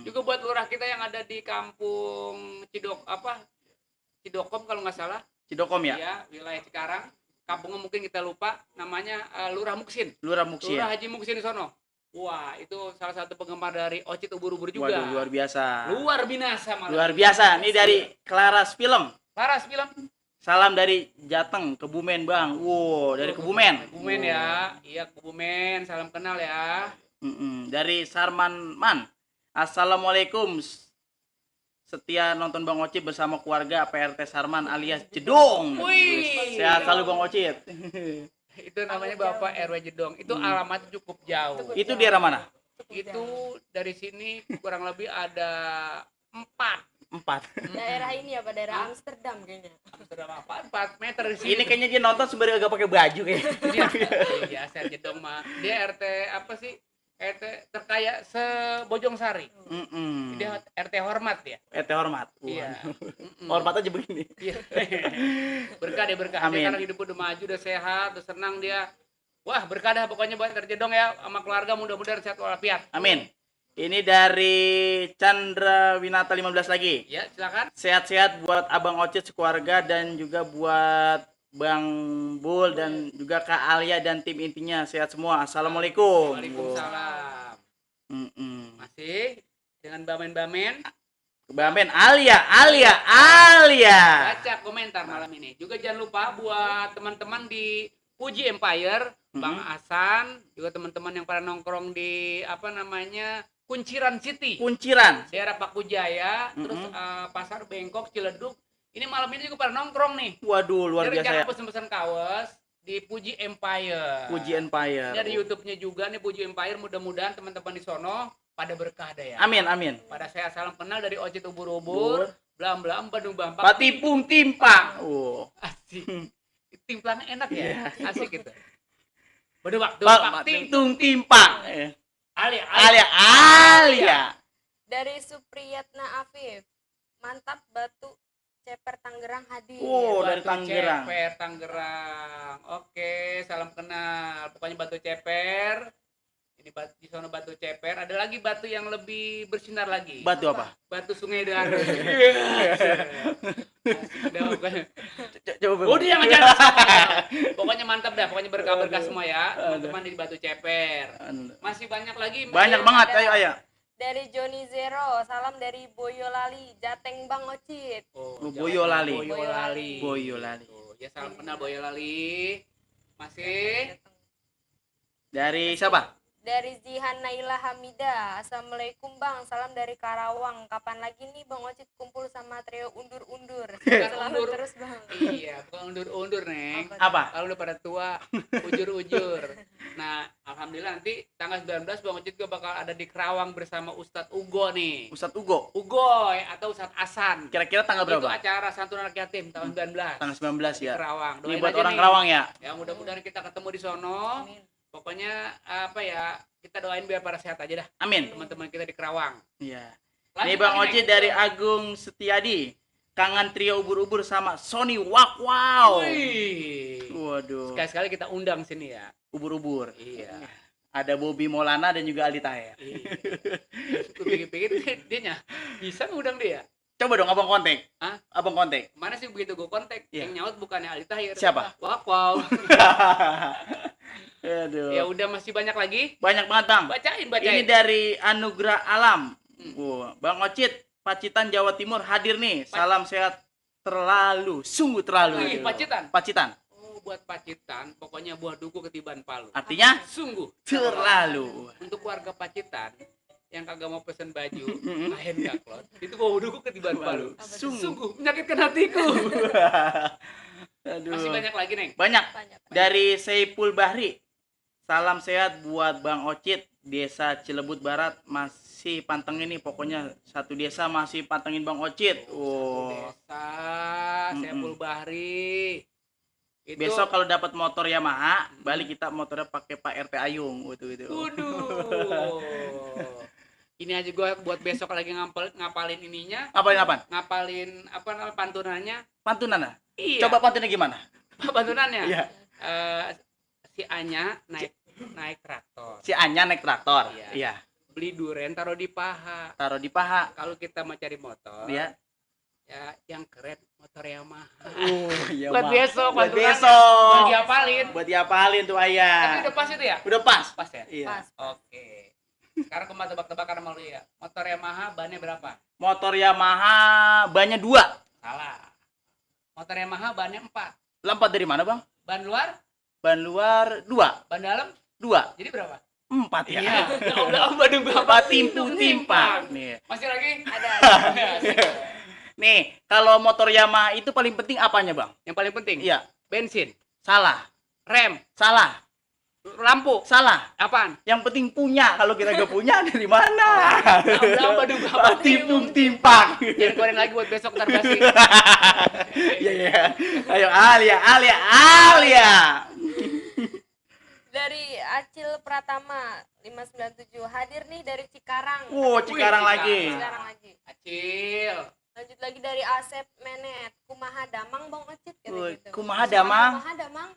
Juga buat lurah kita yang ada di kampung Cidokom kalau nggak salah. Cidokom ya? Iya, wilayah Cikarang. Kampungnya mungkin kita lupa, namanya Lurah Muksin. Lurah Muksin. Lurah Haji Muksin di sono. Wah, itu salah satu penggemar dari Ocit ubur-ubur juga. Waduh, luar biasa. Luar binasa malah. Luar biasa. Ini dari Claras Film. Paras film. Salam dari Jateng, Kebumen Bang. Wow, dari Kebumen. Kebumen ya. Iya, Kebumen. Salam kenal ya. Dari Sarman Man. Assalamualaikum. Setia nonton Bang Ocit bersama keluarga PRT Sarman alias Jedong. Wih. Sehat selalu Bang Ocit. Itu namanya Bapak RW Jedong. Itu alamatnya cukup jauh. Itu di arah mana? Itu dari sini kurang lebih ada 4 Daerah ini apa? Daerah Amsterdam kayaknya. Amsterdam apa? 4 meter di sini. Ini kayaknya dia nonton sembari agak pakai baju kayaknya. Iya, saya Jedong mah. Dia RT apa sih? RT terkaya se-Bojong Sari. Dia RT hormat ya. RT hormat. Iya. Hormat aja begini. Iya. Berkah deh berkah. Amin. Dia sekarang hidup udah maju, udah sehat, udah senang dia. Wah, berkah dah pokoknya buat RT Jedong ya sama keluarga mudah-mudahan sehat walafiat. Amin. Ini dari Chandra Winata 15 lagi. Ya, silakan. Sehat-sehat buat Abang Ocit sekeluarga dan juga buat Bang Bul dan juga Kak Alia dan tim intinya sehat semua. Assalamualaikum. Waalaikumsalam. Masih dengan Bamen-Bamen. Bamen Alia. Baca komentar malam ini. Juga jangan lupa buat teman-teman di Puji Empire, Bang Hasan, juga teman-teman yang pada nongkrong di Kunciran City. Kunciran. Daerah Paku Jaya, terus Pasar Bengkok, Ciledug. Ini malam ini juga pada nongkrong nih. Waduh, luar Jadi biasa jangan ya. pesen-pesen kaos di Puji Empire. Puji Empire. Ini ada YouTube-nya juga nih Puji Empire. Mudah-mudahan teman-teman di sono pada berkah deh ya. Amin, amin. Pada saya salam kenal dari Ocit Ubur-ubur, Blam-blam, Bandung Bampak. Patipung Timpak. Oh. Asik. Timplang enak ya. Asik gitu. Bandung Patung Timpak. Alia. Alia. Dari Supriyatna Afif. Mantap batu ceper Tangerang hadir. Oh, dari Batu Tangerang. Ceper, Tangerang. Oke, salam kenal. Pokoknya Batu Ceper. Ini di sana Batu Ceper. Ada lagi batu yang lebih bersinar lagi. Batu apa? Batu Sungai Darul. Coba. Udah yang aja. Pokoknya mantap dah. Pokoknya berkah-berkah semua ya. Teman-teman di Batu Ceper. Masih banyak lagi. Banyak banget, ayo. Dari Joni Zero, salam dari Boyolali, Jateng Bang Ocit. Oh, Boyolali. Boyolali. Ya salam kenal Boyolali. Masih Dari siapa? Dari Zihan Naila Hamida, assalamualaikum Bang, salam dari Karawang. Kapan lagi nih Bang Ocit kumpul sama trio undur-undur? Selalu Undur. terus Bang. iya, bukan undur-undur, Neng. Apa? Kalau udah pada tua, ujur-ujur. Nah, alhamdulillah nanti tanggal 19 Bang Ocit juga bakal ada di Kerawang bersama Ustadz Ugo nih. Ustadz Ugo. Ugoy atau Ustadz Asan. Kira-kira tanggal Itu berapa? acara santunan anak yatim tahun 19. Tanggal 19 Di ya. Kerawang. Ini Doain buat aja orang nih. Kerawang ya. Ya, mudah-mudahan kita ketemu di sono. Amin. Pokoknya apa ya? Kita doain biar pada sehat aja dah. Amin. Teman-teman kita di Kerawang. Iya. Lanjut Ini Bang lagi, Ocit Neng. dari Agung Setiadi. Kangen trio ubur-ubur sama Sony Wak Wow. Wih. Waduh. Sekali-sekali kita undang sini ya. Ubur-ubur. Iya. Ada Bobby Maulana dan juga Aldi Taher. Iya. Lu pikir-pikir dia bisa ngundang dia. Coba dong abang kontak. Hah? Abang kontak. Mana sih begitu gue kontak? Iya. Yang nyaut bukannya Aldi Tahir. Siapa? Wow. Aduh. Ya udah masih banyak lagi. Banyak banget Bang. Bacain. Ini dari Anugerah Alam. Hmm. Wah, Bang Ocit, Pacitan Jawa Timur hadir nih. Salam sehat terlalu, sungguh terlalu. Wih, Pacitan. Pacitan. Oh, buat Pacitan, pokoknya buah duku ketiban Palu. Artinya Sungguh terlalu. untuk warga Pacitan yang kagak mau pesen baju Mm-mm. kain gaklot itu buah duku ketiban Palu. Sungguh. Sungguh menyakitkan hatiku. Aduh. Masih banyak lagi, Neng. Banyak. Banyak. Dari Seipul Bahri. Salam sehat buat Bang Ocit, Desa Cilebut Barat masih pantengin nih, pokoknya satu desa masih pantengin Bang Ocit. Satu Oh. desa, Mm-mm. Sepul Bahri. Itu Besok kalau dapat motor Yamaha, balik kita motornya pakai Pak RT Ayung gitu. Waduh. Ini aja gua buat besok lagi ngapalin ininya, Apaan? ngapalin apa namanya pantunannya. Pantunan. Iya. Coba pantunnya gimana? Pantunannya. Iya. Si Anya naik traktor. Si Anya naik traktor. Iya. Iya. Beli duren taruh di paha. Taruh di paha. Kalau kita mau cari motor, Iya. ya yang keren motor Yamaha. Iya. Buat Bang. besok, Buat pantunannya. besok. Buat diapalin. Buat diapalin tuh Tapi ayah. udah pas itu ya? Udah pas. Pas ya? Iya. Pas. Oke. Sekarang kembali tebak-tebakan sama lu ya. Motor Yamaha bannya berapa? Motor Yamaha bannya 2. Salah. Motor Yamaha bannya 4. Lompat dari mana, Bang? Ban luar, Ban luar 2. ban dalam, 2. jadi berapa? 4 ya. Iya. Udah Bandung Bapak timpung timpak. Nih. Masih lagi? Ada. Nih, kalau motor Yamaha itu paling penting apanya, Bang? Yang paling penting, Iya. bensin, Salah. rem, Salah. lampu, Salah. apaan? Yang penting punya. Kalau kita gak punya dari mana? Bandung Bapak timpung timpak. Jangan goreng lagi buat besok ntar basi. Iya, iya. Ayo Alia. Dari Acil Pratama 597 hadir nih dari Cikarang. Wow, Cikarang Wih, lagi. Cikarang lagi. Acil. Lanjut lagi dari Asep Menet. Kumaha Damang Bang Ocit kata Wih, gitu. kumaha Damang? Kumaha Damang?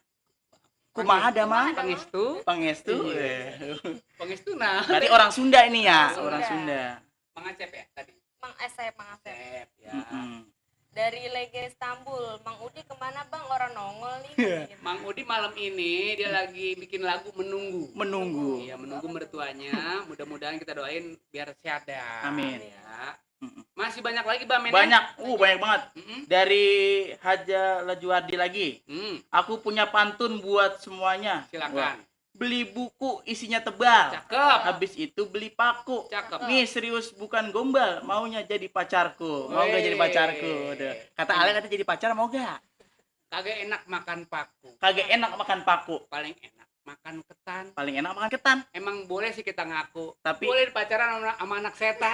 Kumaha Damang? Pangestu. Pangestu. Iya. Pangestu nah. Berarti orang Sunda ini ya, Orang orang Sunda. Sunda. Mang Acep ya tadi. Mang Asep, Mang Asep. Acep ya. Mm-mm. Dari Lege Istanbul, Mang Udi kemana Bang? Orang nongol nih. Iya. Kata gitu. Mang Udi malam ini dia lagi bikin lagu Menunggu. Menunggu. Iya, menunggu mertuanya. Mudah-mudahan kita doain biar sehat ya. Amin. Ya. Mm-mm. Masih banyak lagi Bang Menek? Banyak, banyak banget. Mm-mm. Dari Haja Lajuardi lagi. Aku punya pantun buat semuanya. Wah, Silakan. beli buku isinya tebal. Cakep. Habis itu beli paku. Cakep. Nih serius bukan gombal, maunya jadi pacarku. Mau gak jadi pacarku? Udah. Kata Ale kata jadi pacar mau gak? Kagak enak makan paku. Kagak enak makan paku. Paling enak makan ketan. Paling enak makan ketan. Emang boleh sih kita ngaku. Tapi- boleh pacaran sama anak setan.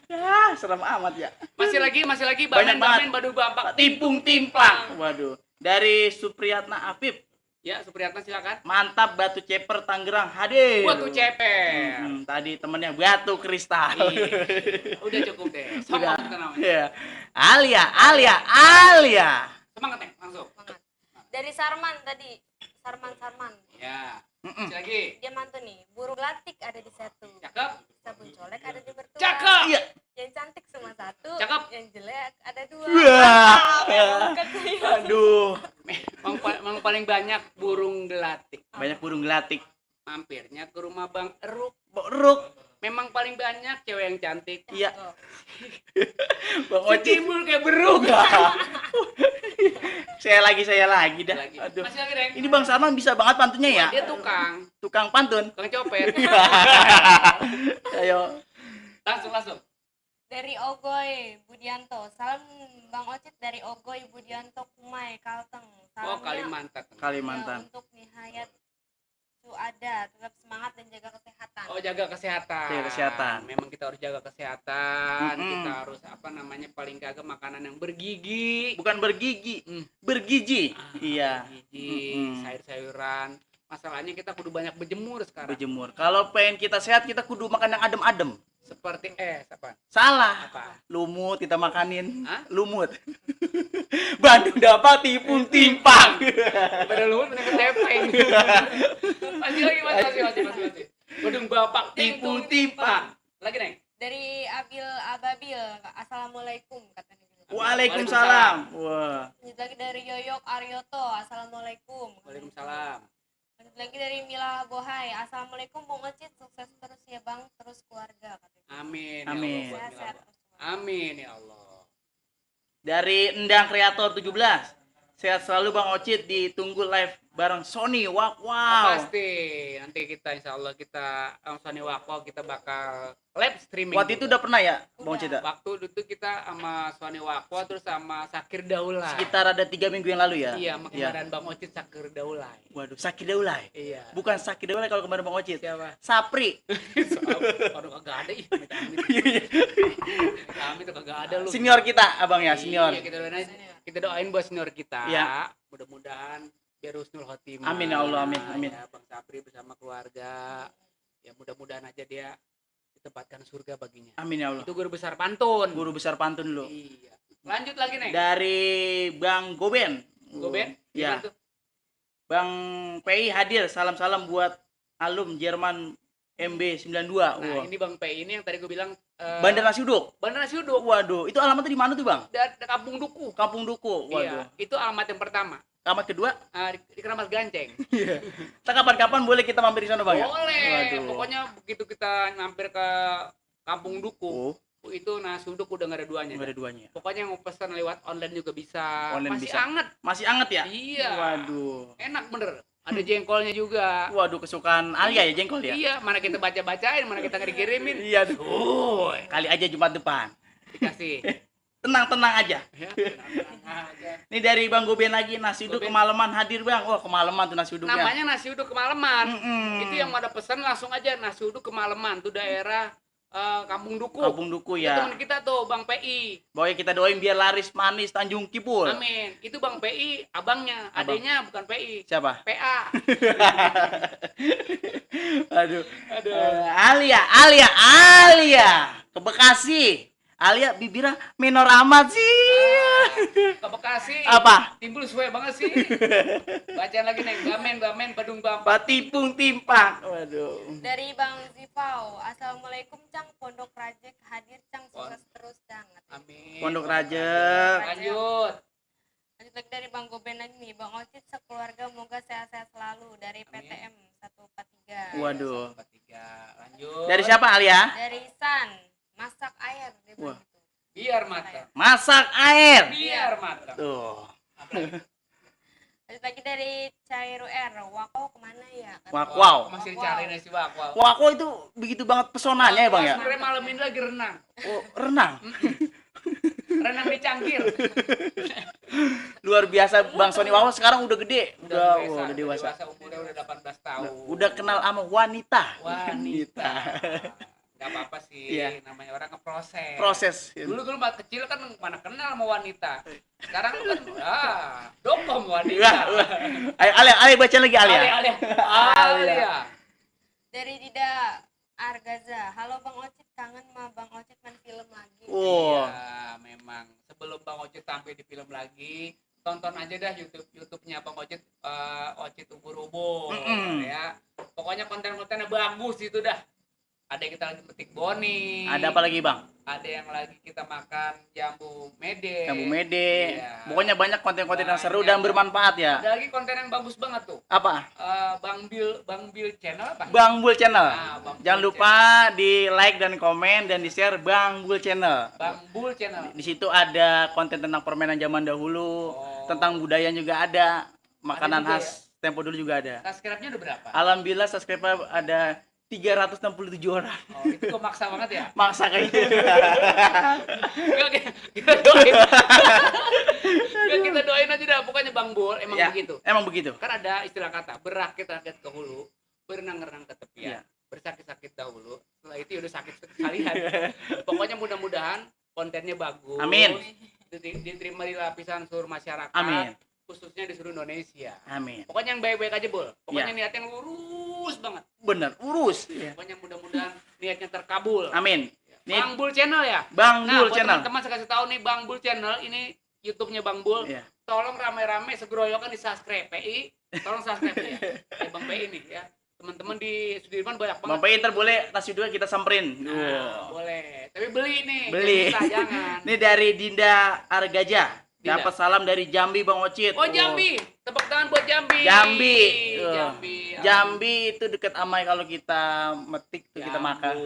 Ya, serem amat ya. masih lagi Banyak bamen banget. badu bampak Tipung timpang. Waduh. Dari Supriyatna Afif. Ya, Supriyatna silakan. Mantap Batu Ceper Tangerang hadir. Batu ceper. Tadi temennya Batu Kristal. Iya. Udah cukup deh. Udah. Sama kita namanya. Iya. Alia. Semangat nih, langsung. Semangat. Dari Sarman tadi. Sarman. Ya. Mm-mm. Masih lagi. Dia mantu nih. Burung gelatik ada di satu. Cakep. Sabun colek ada di bertua. Cakep. Iya. Yang cantik cuma satu. Cakep. Yang jelek ada dua. Wah. Memang kekayaan. Aduh. Memang paling banyak burung gelatik. Banyak burung gelatik. Mampirnya ke rumah Bang Eruk. Boruk. Memang paling banyak cewek yang cantik. Iya. Oh. Bang Si Oci. timbul kayak beruk. Saya lagi dah. Lagi. Aduh. Masih lagi, Reng. Ini Bang Sarman bisa banget pantunnya ya. Dia tukang Pantun. copet. Ayo. Langsung. Dari Ogoy Budianto. Salam Bang Ocit dari Ogoy Budianto Kumai Kalteng. Oh, Salamnya Kalimantan. untuk Nihayat Suada, tetap semangat dan jaga kesehatan. Oh, jaga kesehatan. Jaga kesehatan. Memang kita harus jaga kesehatan. Mm-mm. Kita harus paling kagak makanan yang bergizi. Bukan bergigi, Mm. bergizi. Iya. Bergizi, Mm-mm. sayur-sayuran. Masalahnya kita kudu banyak berjemur sekarang. Berjemur. Kalau pengen kita sehat, kita kudu makan yang adem-adem. Seperti apa? Salah. Apa? Lumut kita makanin. Hah? Lumut. Bandung dapat tipung timpang. Pada lu bener ketepeng. Masih lagi. Gedung bapak Tipung timpang. Lagi, Neng. Dari Abil Ababil, Assalamualaikum katanya. Waalaikumsalam. Wah. Lanjut lagi dari Yoyok Aryoto, Assalamualaikum. Waalaikumsalam. Lanjut lagi dari Mila Bohai, Assalamualaikum Bung Ocit, sukses terus ya Bang, terus keluarga katanya. Amin. Amin. Ya Allah, Sehat-sehat buat terus. Mila. Amin ya Allah. Dari Endang Kreator 17. Sehat selalu Bang Ocit, ditunggu live bareng Sony. Wow. Pasti nanti kita insya Allah kita Sony Wako kita bakal live streaming. Waktu itu udah pernah ya Bang Ocit? Ya? waktu itu kita sama Sony Wako terus sama Sakir Daulay. Sekitar ada 3 minggu yang lalu ya? Iya, sama kemarin Bang Ocit Sakir Daulay. Waduh, Sakit Daulay. Iya. Bukan Sakit Daulay kalau kemarin Bang Ocit. Siapa? Sapri. Aduh kagak ada ih. Kami tuh kagak ada lu. Senior kita, Abang ya, senior. Iya, kita doain buat senior kita. Iya. Mudah-mudahan biar husnul khotimah. Amin ya Allah, amin, amin. Ya, Bang Sapri bersama keluarga. Ya mudah-mudahan aja dia ditempatkan surga baginya. Amin ya Allah. Itu guru besar pantun. Guru besar pantun dulu. Iya. Lanjut lagi nih. Dari Bang Goben. Goben? Ya. Gimana tuh? Bang PI hadir. Salam-salam buat alum Jerman MB92. Nah, Wah. ini Bang P ini yang tadi gue bilang Bandar Nasi Uduk. Bandar Nasi Uduk. Waduh, itu alamatnya di mana tuh, Bang? Dan Kampung Duku. Kampung Duku. Iya, Waduh. itu alamat yang pertama. Alamat kedua? Di Keramat Ganceng. Kita kapan-kapan boleh kita mampir di sana, Bang ya? Boleh. Waduh. Pokoknya begitu kita mampir ke Kampung Duku, Oh, itu nasi uduk udah nggak ada duanya. nggak ada duanya. Pokoknya mau pesan lewat online juga bisa. Online Masih bisa. anget. Masih anget ya? Iya. Waduh. Enak bener. Ada jengkolnya juga. Waduh, kesukaan Alia ya jengkol ya? Iya, mana kita baca-bacain, mana kita nggak dikirimin. Iya, tuh. Kali aja Jumat depan. Dikasih. Tenang-tenang aja. Ya, tenang aja. Ini dari Bang Goben lagi, nasi uduk Goben. kemalaman hadir, Bang. Wah, kemalaman tuh nasi uduknya. Namanya nasi uduk kemalaman. Mm-mm. Itu yang ada pesan langsung aja nasi uduk kemalaman. Itu daerah Kampung Duku. Kampung Duku Itu ya. teman kita tuh Bang PI. Pokoknya kita doain biar laris manis Tanjung Kipul. Amin. Itu Bang PI, abangnya, Abang. adenya bukan PI. Siapa? PA. Aduh. Aduh. Alia. Ke Bekasi. Alia bibirnya menor amat sih. Ke Bekasi. Apa? Timbul sesuai banget sih. Bacaan lagi nih. Gamen, badung bampak. Patipung timpang. Waduh. Dari Bang Zipau, Assalamualaikum Cang, Pondok Rajek hadir Cang, sukses terus Cang. Amin. Pondok Rajek. Lanjut. Lanjut lagi dari Bang Goben lagi nih, Bang Ocit sekeluarga moga sehat-sehat selalu dari PTM 143. Waduh. 143. Lanjut. Dari siapa Alia? Dari San, masak air dia bilang Wah. gitu. Biar matang. Masak air. Biar matang. Tuh. Lanjut lagi dari Cairu R, Wako kemana ya? Wow. Masih dicari nih si Wak. Wako itu begitu banget pesonanya ya, Bang ya? Sebenarnya malam ini lagi renang. Oh, renang. Renang di Cangkir. Luar biasa Bang Sony Wawan sekarang udah gede. Udah dewasa. Umurnya udah 18 tahun. Udah kenal sama wanita. Wanita. Gak apa-apa sih, Iya. namanya orang ngeproses. Proses. Dulu waktu kecil kan mana kenal sama wanita. Sekarang lu kan dokom wanita. Ayo Ale baca lagi Ale. Alia. Dari Dida Argaza. Halo Bang Ocit, kangen sama Bang Ocit main film lagi. Oh. Iya, memang sebelum Bang Ocit tampil di film lagi, tonton aja dah YouTube-nya Bang Ocit, Ocit Ubur-ubur ya. Pokoknya konten-kontennya bagus itu dah. Ada yang kita lagi petik boni. Ada apa lagi Bang? Ada yang lagi kita makan jambu mede. Jambu mede. Iya. Pokoknya banyak konten-konten yang seru dan bermanfaat ya. Ada lagi konten yang bagus banget tuh. Apa? Bang Bill channel apa? Bang Bul Channel. Bang Bul Jangan lupa di like dan komen dan di share Bang Bul Channel. Bang Bul channel. Di situ ada konten tentang permainan zaman dahulu, tentang budaya juga ada, makanan juga khas tempo dulu juga ada. Subscribe-nya udah berapa? Alhamdulillah subscriber ada 367 orang. Oh, itu kok maksa banget ya? Maksa kayaknya. Kita doain. Kita doain aja dah. Pokoknya Bang Bul emang Ya, begitu. Emang begitu. Kan ada istilah kata, berakit-rakit ke hulu, berenang-renang ke tepian. Iya. Bersakit-sakit dahulu, setelah itu udah sakit sekalian. Pokoknya mudah-mudahan kontennya bagus. Amin. Diterima di lapisan seluruh masyarakat. Amin. Khususnya di seluruh Indonesia. Amin. Pokoknya yang baik-baik aja, Bul. Pokoknya Ya. niat yang lurus banget. Bener, urus. Pokoknya mudah-mudahan niatnya terkabul. Amin. Nih, Bang Bul channel ya? Bang Nah, Bul buat Channel. teman-teman saya kasih tahu nih Bang Bul channel ini YouTube-nya Bang Bul. Iya. Tolong rame-rame segeroyokan di subscribe PI. Tolong subscribe ya. Bang PI nih ya. Teman-teman di Sudirman banyak banget. Bang Pai ntar boleh tas juga kita samperin. Nah, boleh. Tapi beli nih. Beli. Jangan minta, jangan. Ini dari Dinda Argaja. Dinda. Dapat salam dari Jambi Bang Ocit. Oh, Jambi. Tepuk tangan buat Jambi. Jambi. Jambi. Jambi itu deket Amai kalau kita metik tuh kita makan.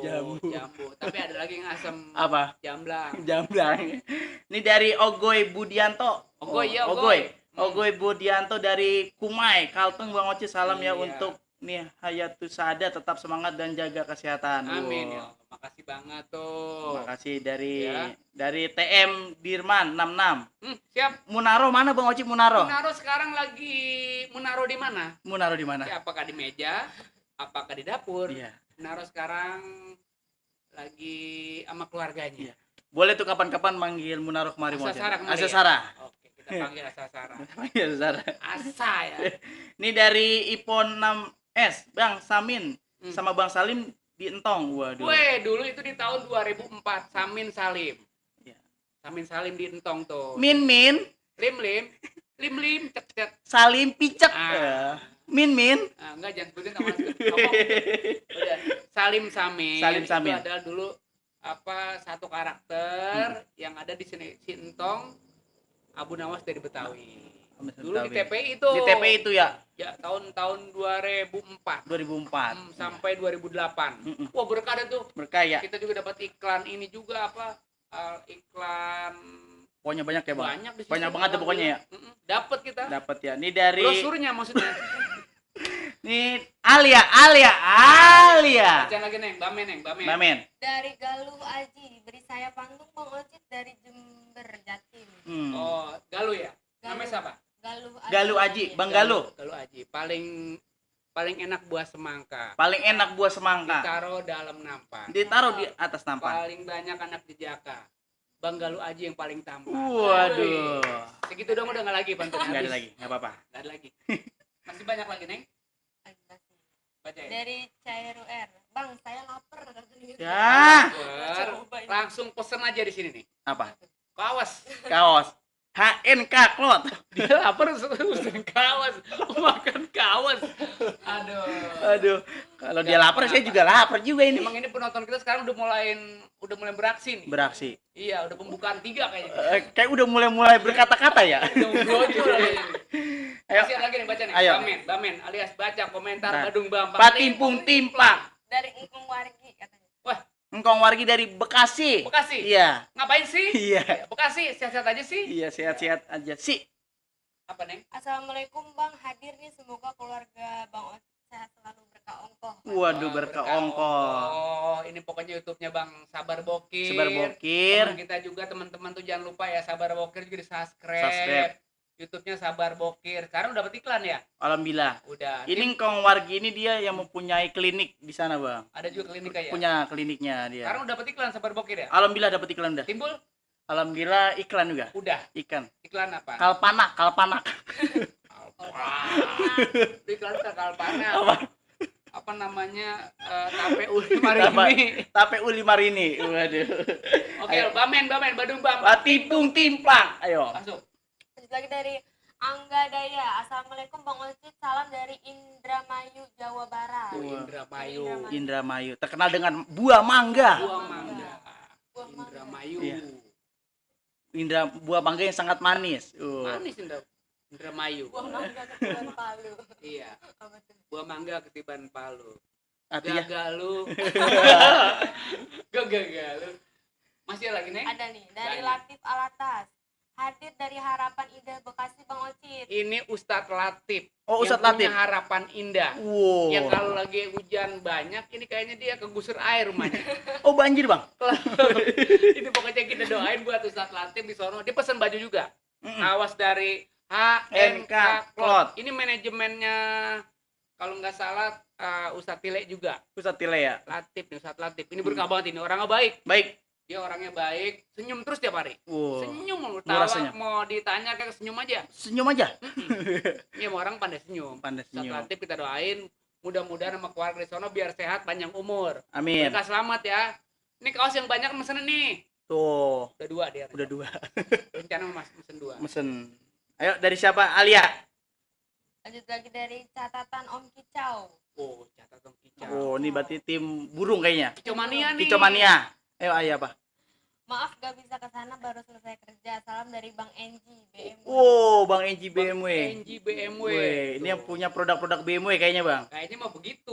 Jambu. Jambu. Tapi ada lagi yang asam. Apa? Jamblang. Jamblang. Ini dari Ogoy Budianto. Ogoy, ya, Ogoy. Ogoy Budianto dari Kumai. Kalteng Bang Ocit salam ya Iya. untuk nih Hayatus Sada, tetap semangat dan jaga kesehatan. Amin Wow. ya. Makasih banget tuh. Makasih dari Ya. dari TM Dirman 66. Siap. Munaro mana Bang Ocit Munaro? Munaro sekarang lagi Munaro di mana? Munaro di mana? Ya, apakah di meja? Apakah di dapur? Iya. Munaro sekarang lagi sama keluarganya. Iya. Boleh tuh kapan-kapan manggil Munaro kemari Bang Ocit. Asasara kemari ya? Asasara. Oke, kita panggil Asasara. Panggil Asasara. Asa ya. Ini dari Ipon 6S, Bang Samin sama Bang Salim di Entong. Waduh. Weh, dulu itu di tahun 2004 Samin Salim. Iya. Samin Salim di Entong tuh. Min Lim cet. Salim Picek. Ah. Min Enggak, jangan sebutin nama ngomong. Udah. Salim Samin. Salim Samin. Itu adalah dulu satu karakter yang ada di sini si Entong Abu Nawas dari Betawi. Dulu di TPI itu. Di TPI itu ya. Ya, tahun 2004. 2004. Sampai 2008. Wah, berkah ada tuh. Berkaya. Kita juga dapat iklan ini juga iklan Pokoknya banyak ya, Bang. banyak di situ. Banyak banget ya pokoknya ya. Dapat kita. Dapat ya. Ini dari Brosurnya maksudnya. Nih Alia. Bacain lagi Neng, Bamen. Bamen. Dari Galuh Aji. Beri saya panggung Bang Ocit dari Jember Jatim. Oh, Galuh ya? Galuh. Namanya siapa? Galuh Aji, Bang Galuh. Galuh Aji. Paling enak buah semangka. Paling enak buah semangka. Ditaruh dalam nampan. Ditaruh di atas nampan. Paling banyak anak dijaka. Bang Galuh Aji yang paling tampan. Waduh. Segitu dong udah nggak lagi pantun. Enggak ada lagi, enggak apa-apa. Nggak ada lagi. Masih banyak lagi, Neng. Baca ya. Dari Cairu R. Bang, saya lapar. Ya. Langsung pesen aja di sini nih. Apa? Kawas. Kaos. HNK Klot. Dia lapar pesen kawas. Makan kawas. Aduh. Kalau dia lapar, saya juga lapar juga ini. Emang ini penonton kita sekarang udah mulai beraksi nih. Beraksi. Iya, udah pembukaan 3 kayaknya. Kayak udah mulai berkata-kata ya. Udah brojol kayaknya. Ayo. Masih ada lagi nih baca nih. Ayo. Bamen alias baca komentar Nah. Badung Bambang. Patimpung timpang. Dari Engkong Wargi katanya. Wah, Engkong Wargi dari Bekasi. Bekasi. Iya. Ngapain sih? Iya. Bekasi, sehat-sehat aja sih. Iya, sehat-sehat aja sih. Apa, Neng? Assalamualaikum Bang, hadir nih semoga keluarga Bang Ocit sehat selalu berkah ongkoh. Waduh, berkah ongkoh. Oh, ini pokoknya YouTube-nya Bang Sabar Bokir. Sabar Bokir. Teman kita juga, teman-teman tuh jangan lupa ya, Sabar Bokir juga di-subscribe. Subscribe. YouTube-nya Sabar Bokir. Sekarang udah dapat iklan ya? Alhamdulillah. Udah. Ini Kong Wargi ini dia yang mempunyai klinik di sana, Bang. Ada juga klinik ya? Punya kliniknya dia. Sekarang udah dapat iklan Sabar Bokir ya? Alhamdulillah dapat iklan udah. Timbul? Alhamdulillah iklan juga. Udah. Ikan. Iklan apa? Kalpanak. Wah, itu iklan Kalpana. Apa? Apa namanya? Tape uli marini. Tape uli marini. Waduh. Oke, Ayo. Bamen, Badung Bam. Tipung timplang. Ayo. Masuk. Lanjut lagi dari Angga Daya. Assalamualaikum Bang Ocit, salam dari Indramayu, Jawa Barat. Wah. Indramayu. Indramayu terkenal dengan buah mangga. Buah mangga. Buah mangga. Indramayu. Iya. Buah mangga yang sangat manis. Manis Indramayu. Buah mangga ketiban Palu. Iya. Apa tuh? Buah mangga ketiban Palu. Artinya Gagalu. Gagalu. Masih lagi nih? Ada nih dari Banyak. Latif Alatas. Hadir dari Harapan Indah Bekasi Bang Ocit. Ini Ustadz Latif. Oh, Ustadz yang punya Latif. Harapan Indah. wow. Yang kalau lagi hujan banyak, ini kayaknya dia kegusur air rumahnya. Oh, banjir, Bang. Ini pokoknya kita doain buat Ustadz Latif di sono. Dia pesen baju juga. Mm-mm. Awas dari HNK HNK Cloth. Ini manajemennya kalau nggak salah Ustadz Tile juga. Ustadz Tile ya. Latif nih, Ustadz Latif. Ini berkah banget ini, orangnya baik. Baik. Dia orangnya baik, senyum terus tiap hari. Wow. Senyum mulu, Murah tawa senyum. mau ditanya kayak senyum aja. Senyum aja. Ini emang orang pandai senyum. Pandai Ustadz senyum. Latif kita doain mudah-mudahan sama keluarga di sono biar sehat panjang umur. Amin. Berkah selamat ya. Ini kaos yang banyak mesen nih. Tuh, Udah 2 dia. udah 2. Rencana mas mesen 2. Mesen. Ayo dari siapa? Alia. Lanjut lagi dari catatan Om Kicau. Oh, catatan kicau. Oh, ini berarti tim burung kayaknya. Kicau mania nih. Kicau mania. Ayo, Ayah apa? Maaf gak bisa ke sana, baru selesai kerja. Salam dari Bang Enji BMW. Oh, Bang Enji BMW. NG BMW. Weh, ini yang punya produk-produk BMW kayaknya, Bang. Kayaknya mah begitu.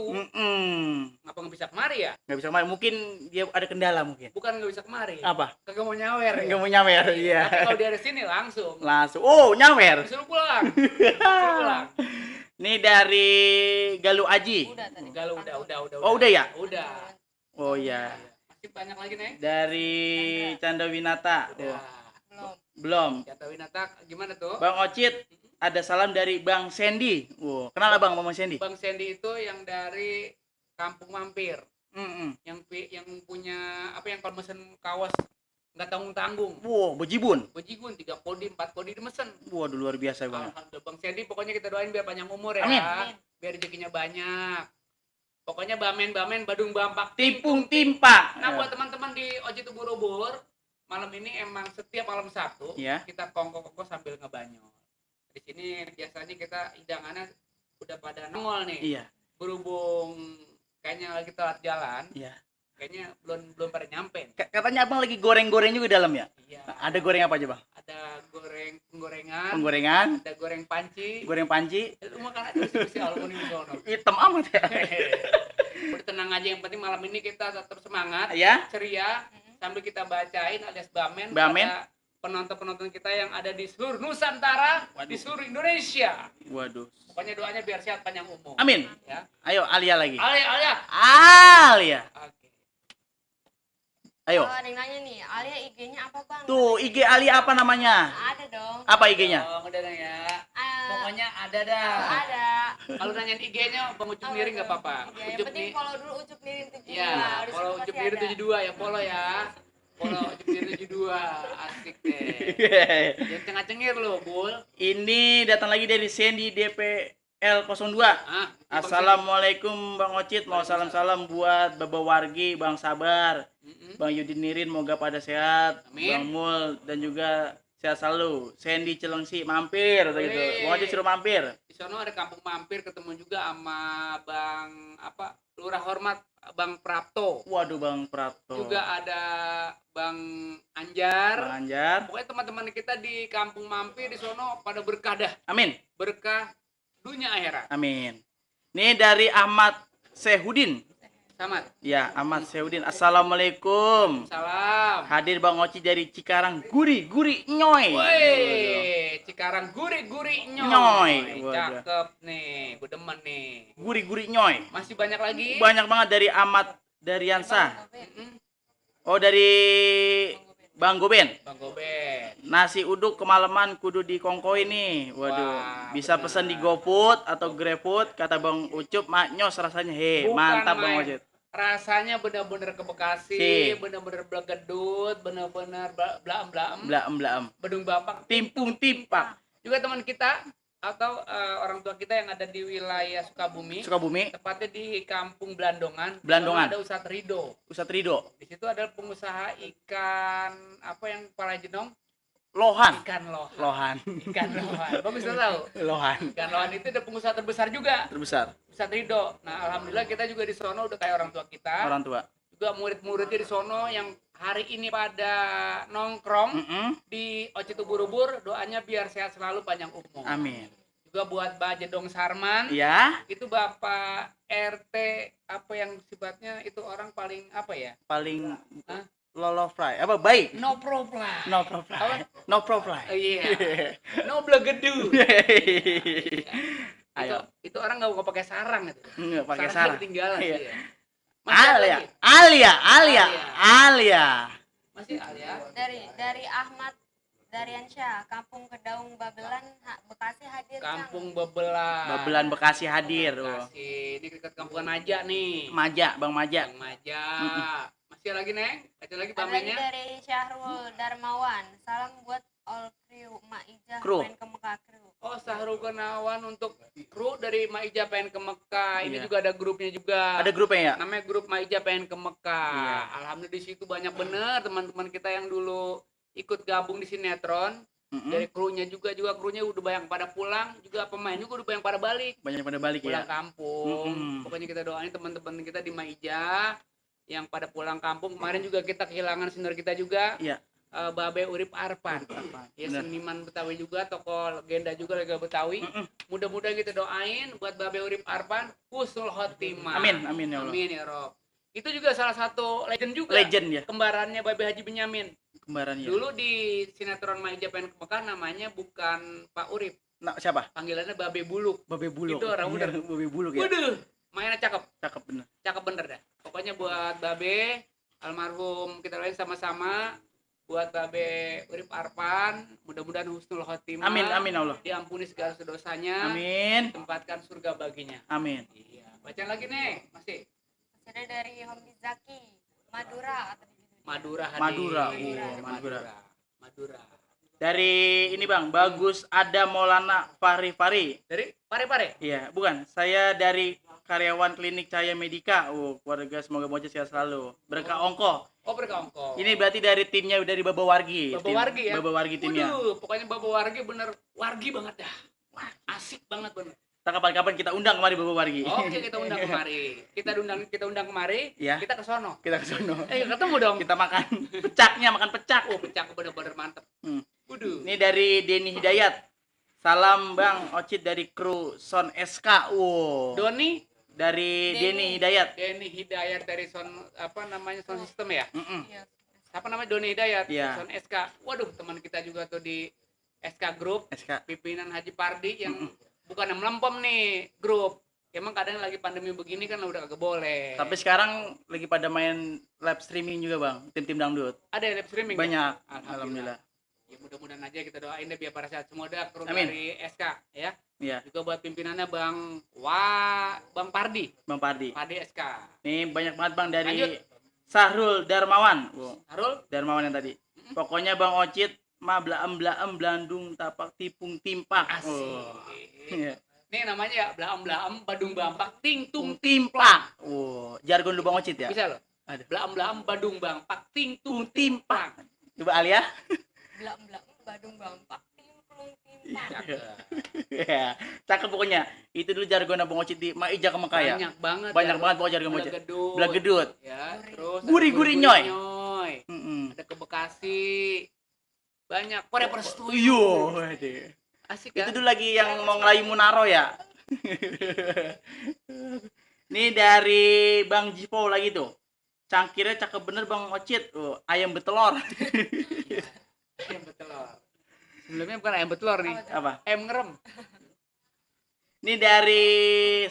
Ngapa nggak bisa kemari ya? Nggak bisa kemarin. Mungkin dia ada kendala mungkin. Bukan nggak bisa kemari. Apa? Kagak mau nyawer. Nggak mau nyawer, iya. Tapi kalau dia di sini langsung. Langsung. Oh, nyawer. Disuruh pulang. Disuruh pulang. Ini dari Galuh Aji. Udah tadi. Galuh udah. Oh, udah ya? Udah. Oh iya. Masih banyak lagi nih. Dari Canda Winata. Udah. Belum. Belum. Jata Winata gimana tuh? Bang Ocit, ada salam dari Bang Sandy. Wow, kenal Bang Bang Sandy? Bang Sandy itu yang dari Kampung Mampir, Mm-mm. yang punya apa yang kalau mesen kaos nggak tanggung-tanggung. Wow, bejibun. Bejigun 3 kodi 4 kodi dimesen. Waduh, luar biasa Bang. Alhamdulillah Bang Sandy, pokoknya kita doain biar panjang umur ya. Amin. Biar rezekinya banyak. Pokoknya bamen badung bampak Tipung timpa. Nah, buat teman-teman di Oji Tuburubur, malam ini emang setiap malam Sabtu Iya. kita kongko-kongko sambil ngebanyol. Di sini biasanya kita hidangannya udah pada nongol nih. Iya. Berhubung kayaknya lagi telat jalan, Iya. kayaknya belum pada nyampe. Katanya Abang lagi goreng-goreng juga di dalam ya? Iya. Nah, ada goreng apa aja, Bang? Ada penggorengan, Penggorengan, ada goreng panci. goreng panci, Lu makan aja mesti aluminium di sono. hitam amat ya. Udah tenang aja, yang penting malam ini kita tetap semangat, Ya. ceria, sambil kita bacain alias bamen, Bamen. pada penonton-penonton kita yang ada di seluruh Nusantara, Waduh. di seluruh Indonesia. Waduh. Pokoknya doanya biar sehat panjang umur. Amin. Ya. Ayo Alia lagi. Alia. Alia. Oke. Ayo. Oh, ada yang nanya nih, Alia IG-nya apa Bang? Tuh, IG Alia apa namanya? Ada dong. Apa IG-nya? Oh, udah dong ya. Ah, Pokoknya ada dah. ada. Kalau nanyain IG-nya Bang Ucup Miring nggak apa-apa. Ya, yang Ucup penting nih. follow dulu Ucup Miring 72. Iya, Di kalau situ Ucup pasti Miring ada. 72 ya, follow ya. Follow Ucup Miring 72. Asik deh. Jangan cengah-cengir lo, Bul. Ini datang lagi dari Sandy DPL 02. Ah, Assalamualaikum Bang Ocit, mau salam-salam buat Baba Wargi, Bang Sabar, Mm-mm. Bang Yudin Nirin, moga pada sehat, Amin. Bang Mul dan juga sehat selalu. Sandy Celengsi mampir gitu. Wih. Bang Ocit suruh mampir. Di sono ada kampung mampir, ketemu juga sama Bang Lurah Hormat Bang Prapto. Waduh Bang Prato. Juga ada Bang Anjar. Bang Anjar. Pokoknya teman-teman kita di kampung mampir di sono pada berkah dah, Amin. berkah dunia akhirat. Amin. Ini dari Ahmad Sehudin. Samad. Ya, Ahmad Seudin. Assalamualaikum. Salam. Hadir Bang Oci dari Cikarang. Guri nyoy. Woi, Cikarang guri-guri Nyoy. nyoy. Waduh. Cakep nih, gue demen nih. Guri nyoy. Masih banyak lagi? Banyak banget dari Ahmad Daryansa. Mm-mm. Oh, dari Bang Goben. Bang Goben. Nasi uduk kemalaman kudu dikongkoi nih. Waduh, Wah, bisa benar. pesan di GoFood atau GrabFood kata Bang Ucup, maknyos rasanya. He, Bukan mantap Bang main. Ocit. Rasanya bener-bener ke Bekasi, Si. bener-bener Blegedut, bener-bener blaem-blaem, Blaem. Bedung Bapak, Timpung timpak. juga teman kita atau orang tua kita yang ada di wilayah Sukabumi, Sukabumi, tepatnya di Kampung Belandongan. Belandongan. Di sana ada Ustadz Rido. Ustadz Rido. Di situ ada pengusaha ikan apa yang kepala jenong? Lohan. Ikan lohan. Lohan. Ikan lohan. Bagus udah tahu. Lohan. Ikan lohan itu ada pengusaha terbesar juga, Terbesar. Ustadz Rido. Nah, alhamdulillah kita juga di sono udah kayak orang tua kita. Orang tua. Juga murid-muridnya di sono yang hari ini pada nongkrong di Ocit Ubur-Ubur, doanya biar sehat selalu, panjang umur. Amin. Juga buat Mbak Jedong Sarman, Ya, itu Bapak RT apa yang sifatnya itu orang paling apa ya? paling Hah? lolo fry. Apa baik? No problem. No problem. No problem. Iya. No blegedu. Ayo. Itu orang nggak mau pakai sarang itu. Enggak pakai Sarang sarang. ketinggalan. Iya. Iya. Masih ada Alia. lagi? Alia. Masih Alia. Dari Ahmad Daryansyah, Kampung Kedaung Babelan, Bekasi hadir. Kang. Kampung Bebelan. Babelan Bekasi hadir. Bekasi. Ini dekat kampungan Maja nih. Maja, Bang Maja. Bang Maja. Masih lagi, Neng? Ada lagi Ada lagi bamennya? dari Syahrul Darmawan. Salam buat all crew Mak Ijah Kru. main ke Mekah crew. Oh, Sahrul Gunawan untuk kru dari Maija pengen ke Mekah. Ini Iya. juga ada grupnya juga. Ada grupnya ya? Namanya grup Maija pengen ke Mekah. Iya. Alhamdulillah di situ banyak bener teman-teman kita yang dulu ikut gabung di sinetron. Dari krunya juga krunya udah banyak pada pulang, juga pemain juga udah banyak pada balik. Banyak pada balik Pulang ya. kampung. Pokoknya kita doain teman-teman kita di Maija yang pada pulang kampung. Kemarin juga kita kehilangan senior kita juga. Iya. Babe Urip Arpan. Ya, Bener. seniman Betawi juga, tokoh legenda juga legenda Betawi. Mudah-mudahan kita doain buat Babe Urip Arpan husnul khotimah. Amin ya Allah. Amin ya Rob. Itu juga salah satu legend juga. Legend ya, Kembarannya Babe Haji Benyamin. kembarannya. Dulu di sinetron Maija pengen ke Mekah namanya bukan Pak Urip, Nah, siapa? panggilannya Babe Buluk. Babe Buluk. Itu orang bener. Babe Buluk ya. Waduh, mainnya cakep. Cakep bener. Cakep bener dah. Pokoknya buat Babe almarhum kita lain sama-sama, buat Babe Urip Arpan, mudah-mudahan husnul khotimah. Amin Allah. Diampuni segala dosanya. Amin. Tempatkan surga baginya. Amin. Iya. Baca lagi nih, masih Masih ada dari Homdi Zaki, Madura atau Madura hadir. Madura. Madura. Madura. Madura. Dari ini Bang, Bagus ada Maulana Fari. Dari Pare-Pare. Iya, bukan. Saya dari karyawan klinik Cahaya Medika. Keluarga semoga bocah sehat selalu. Berkah ongkoh. Oh, berkongkol. Ini berarti dari timnya dari Baba Wargi. Baba Wargi ya? Baba Wargi timnya. Waduh, pokoknya Baba Wargi bener wargi banget dah. Wah, asik banget bener. Kita kapan-kapan kita undang kemari Baba Wargi. Oke, kita undang kemari. Kita undang kemari. Ya. Kita ke sono. Kita ke sono. Ketemu dong. Kita makan pecaknya, makan pecak. Oh, pecah bener-bener mantep. Waduh. Ini dari Denny Hidayat. Salam Bang Ocit dari kru Son SK. Doni Dari Denny Hidayat. Denny Hidayat dari apa namanya sound system ya? Iya. Siapa namanya Doni Hidayat? Iya. Sound SK. Waduh, teman kita juga tuh di SK Group, SK. pimpinan Haji Pardi yang bukan yang melempem nih grup. Emang kadang lagi pandemi begini kan udah kagak boleh. Tapi sekarang lagi pada main live streaming juga Bang, tim-tim dangdut. ada live streaming. Banyak. Ya? Alhamdulillah. Ya mudah-mudahan aja kita doain deh biar para sehat semua dah kru Amin. dari SK ya. Iya, Juga buat pimpinannya Bang Pardi. Bang Pardi. Pardi SK. Nih banyak banget Bang dari Lanjut. Sahrul Darmawan. Harul Darmawan yang tadi. Pokoknya Bang Ocit mah blaem Blandung tapak tipung timpak. asik. Iya. Nih namanya ya blaam Badung Bampak ting tung Timpak. Jargon lu Bang Ocit ya? bisa loh. Ada. Blaam Badung Bampak ting tung Timpak. timpak. Coba Alia. Belak-belak Badung Bampak, timplung timpak. Cakep. Ya, cakep pokoknya. Itu dulu jargon Bang Ocit di Maija ke Mekah ya. Banyak banget. Banyak banget pokoknya jargon Bang Ocit. Gedut. Blagedut. Ya, terus ada Guri-guri guri-guri nyoy. Ada ke Bekasi. Banyak. Forever Studio. Iyo, waduh. Asik Itu kan? dulu lagi yang mau ngelayu Munaro ya. Nih dari Bang Jipo lagi tuh. Cangkirnya cakep bener Bang Ocit. Ayam betelor. Ayam betelor. Sebelumnya bukan ayam betelor nih. Apa? Ayam ngerem. Ini dari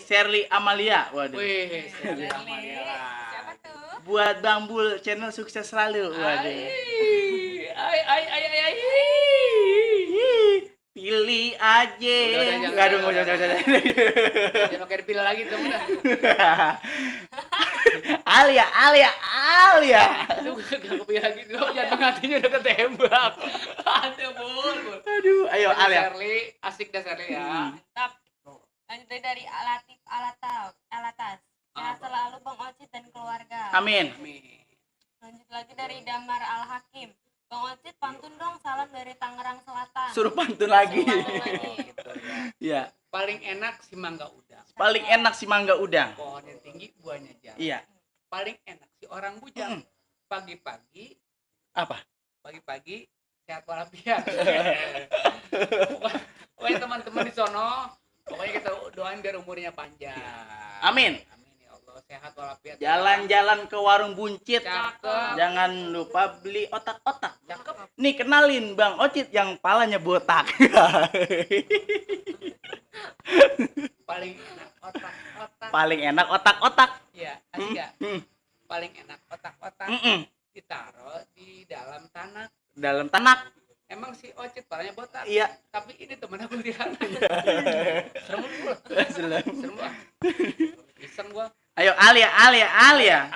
Sherly Amalia. Waduh. Wih, Shirley. sama dia lah. Siapa tuh? Buat Bang Bul channel sukses selalu. Waduh. Ay. Ih, pilih aja. Udah, jangan. Aduh, nggak usah. Jangan pakai pilih lagi tuh udah. Alia. Lu gak kepilih lagi lu jantung hatinya udah ketembak. Aduh, Bul. Aduh, ayo Alia. Shirley, asik dah Shirley ya. Mantap. Lanjut dari Alatif Alatas. Sehat selalu Bang Ocit dan keluarga. Amin. Amin. Lanjut lagi dari Damar Al Hakim. Bang Ocit pantun dong, salam dari Tangerang Selatan. Suruh pantun lagi. Pantun lagi. Gitu ya. Iya. Paling enak si mangga udang. Paling enak si mangga udang. Pohonnya tinggi, buahnya jarang. Iya. Paling enak si orang bujang. Pagi-pagi Apa? sehat walafiat. Pokoknya teman-teman di sono, pokoknya kita doain biar umurnya panjang. Amin. Amin ya Allah, sehat walafiat. Jalan-jalan ke warung buncit. Cakep. Jangan lupa beli otak-otak. Cakep. Nih kenalin Bang Ocit yang palanya botak. Paling enak otak-otak. Paling enak otak-otak. Iya, asik ya. Hmm. Paling enak otak-otak Mm-mm. ditaruh di dalam tanah. Dalam tanak. Emang si Ocit palanya botak. Iya. Tapi ini temen aku di sana. Serem lu. Serem gua. Iseng gua. Ayo Alia. Alia.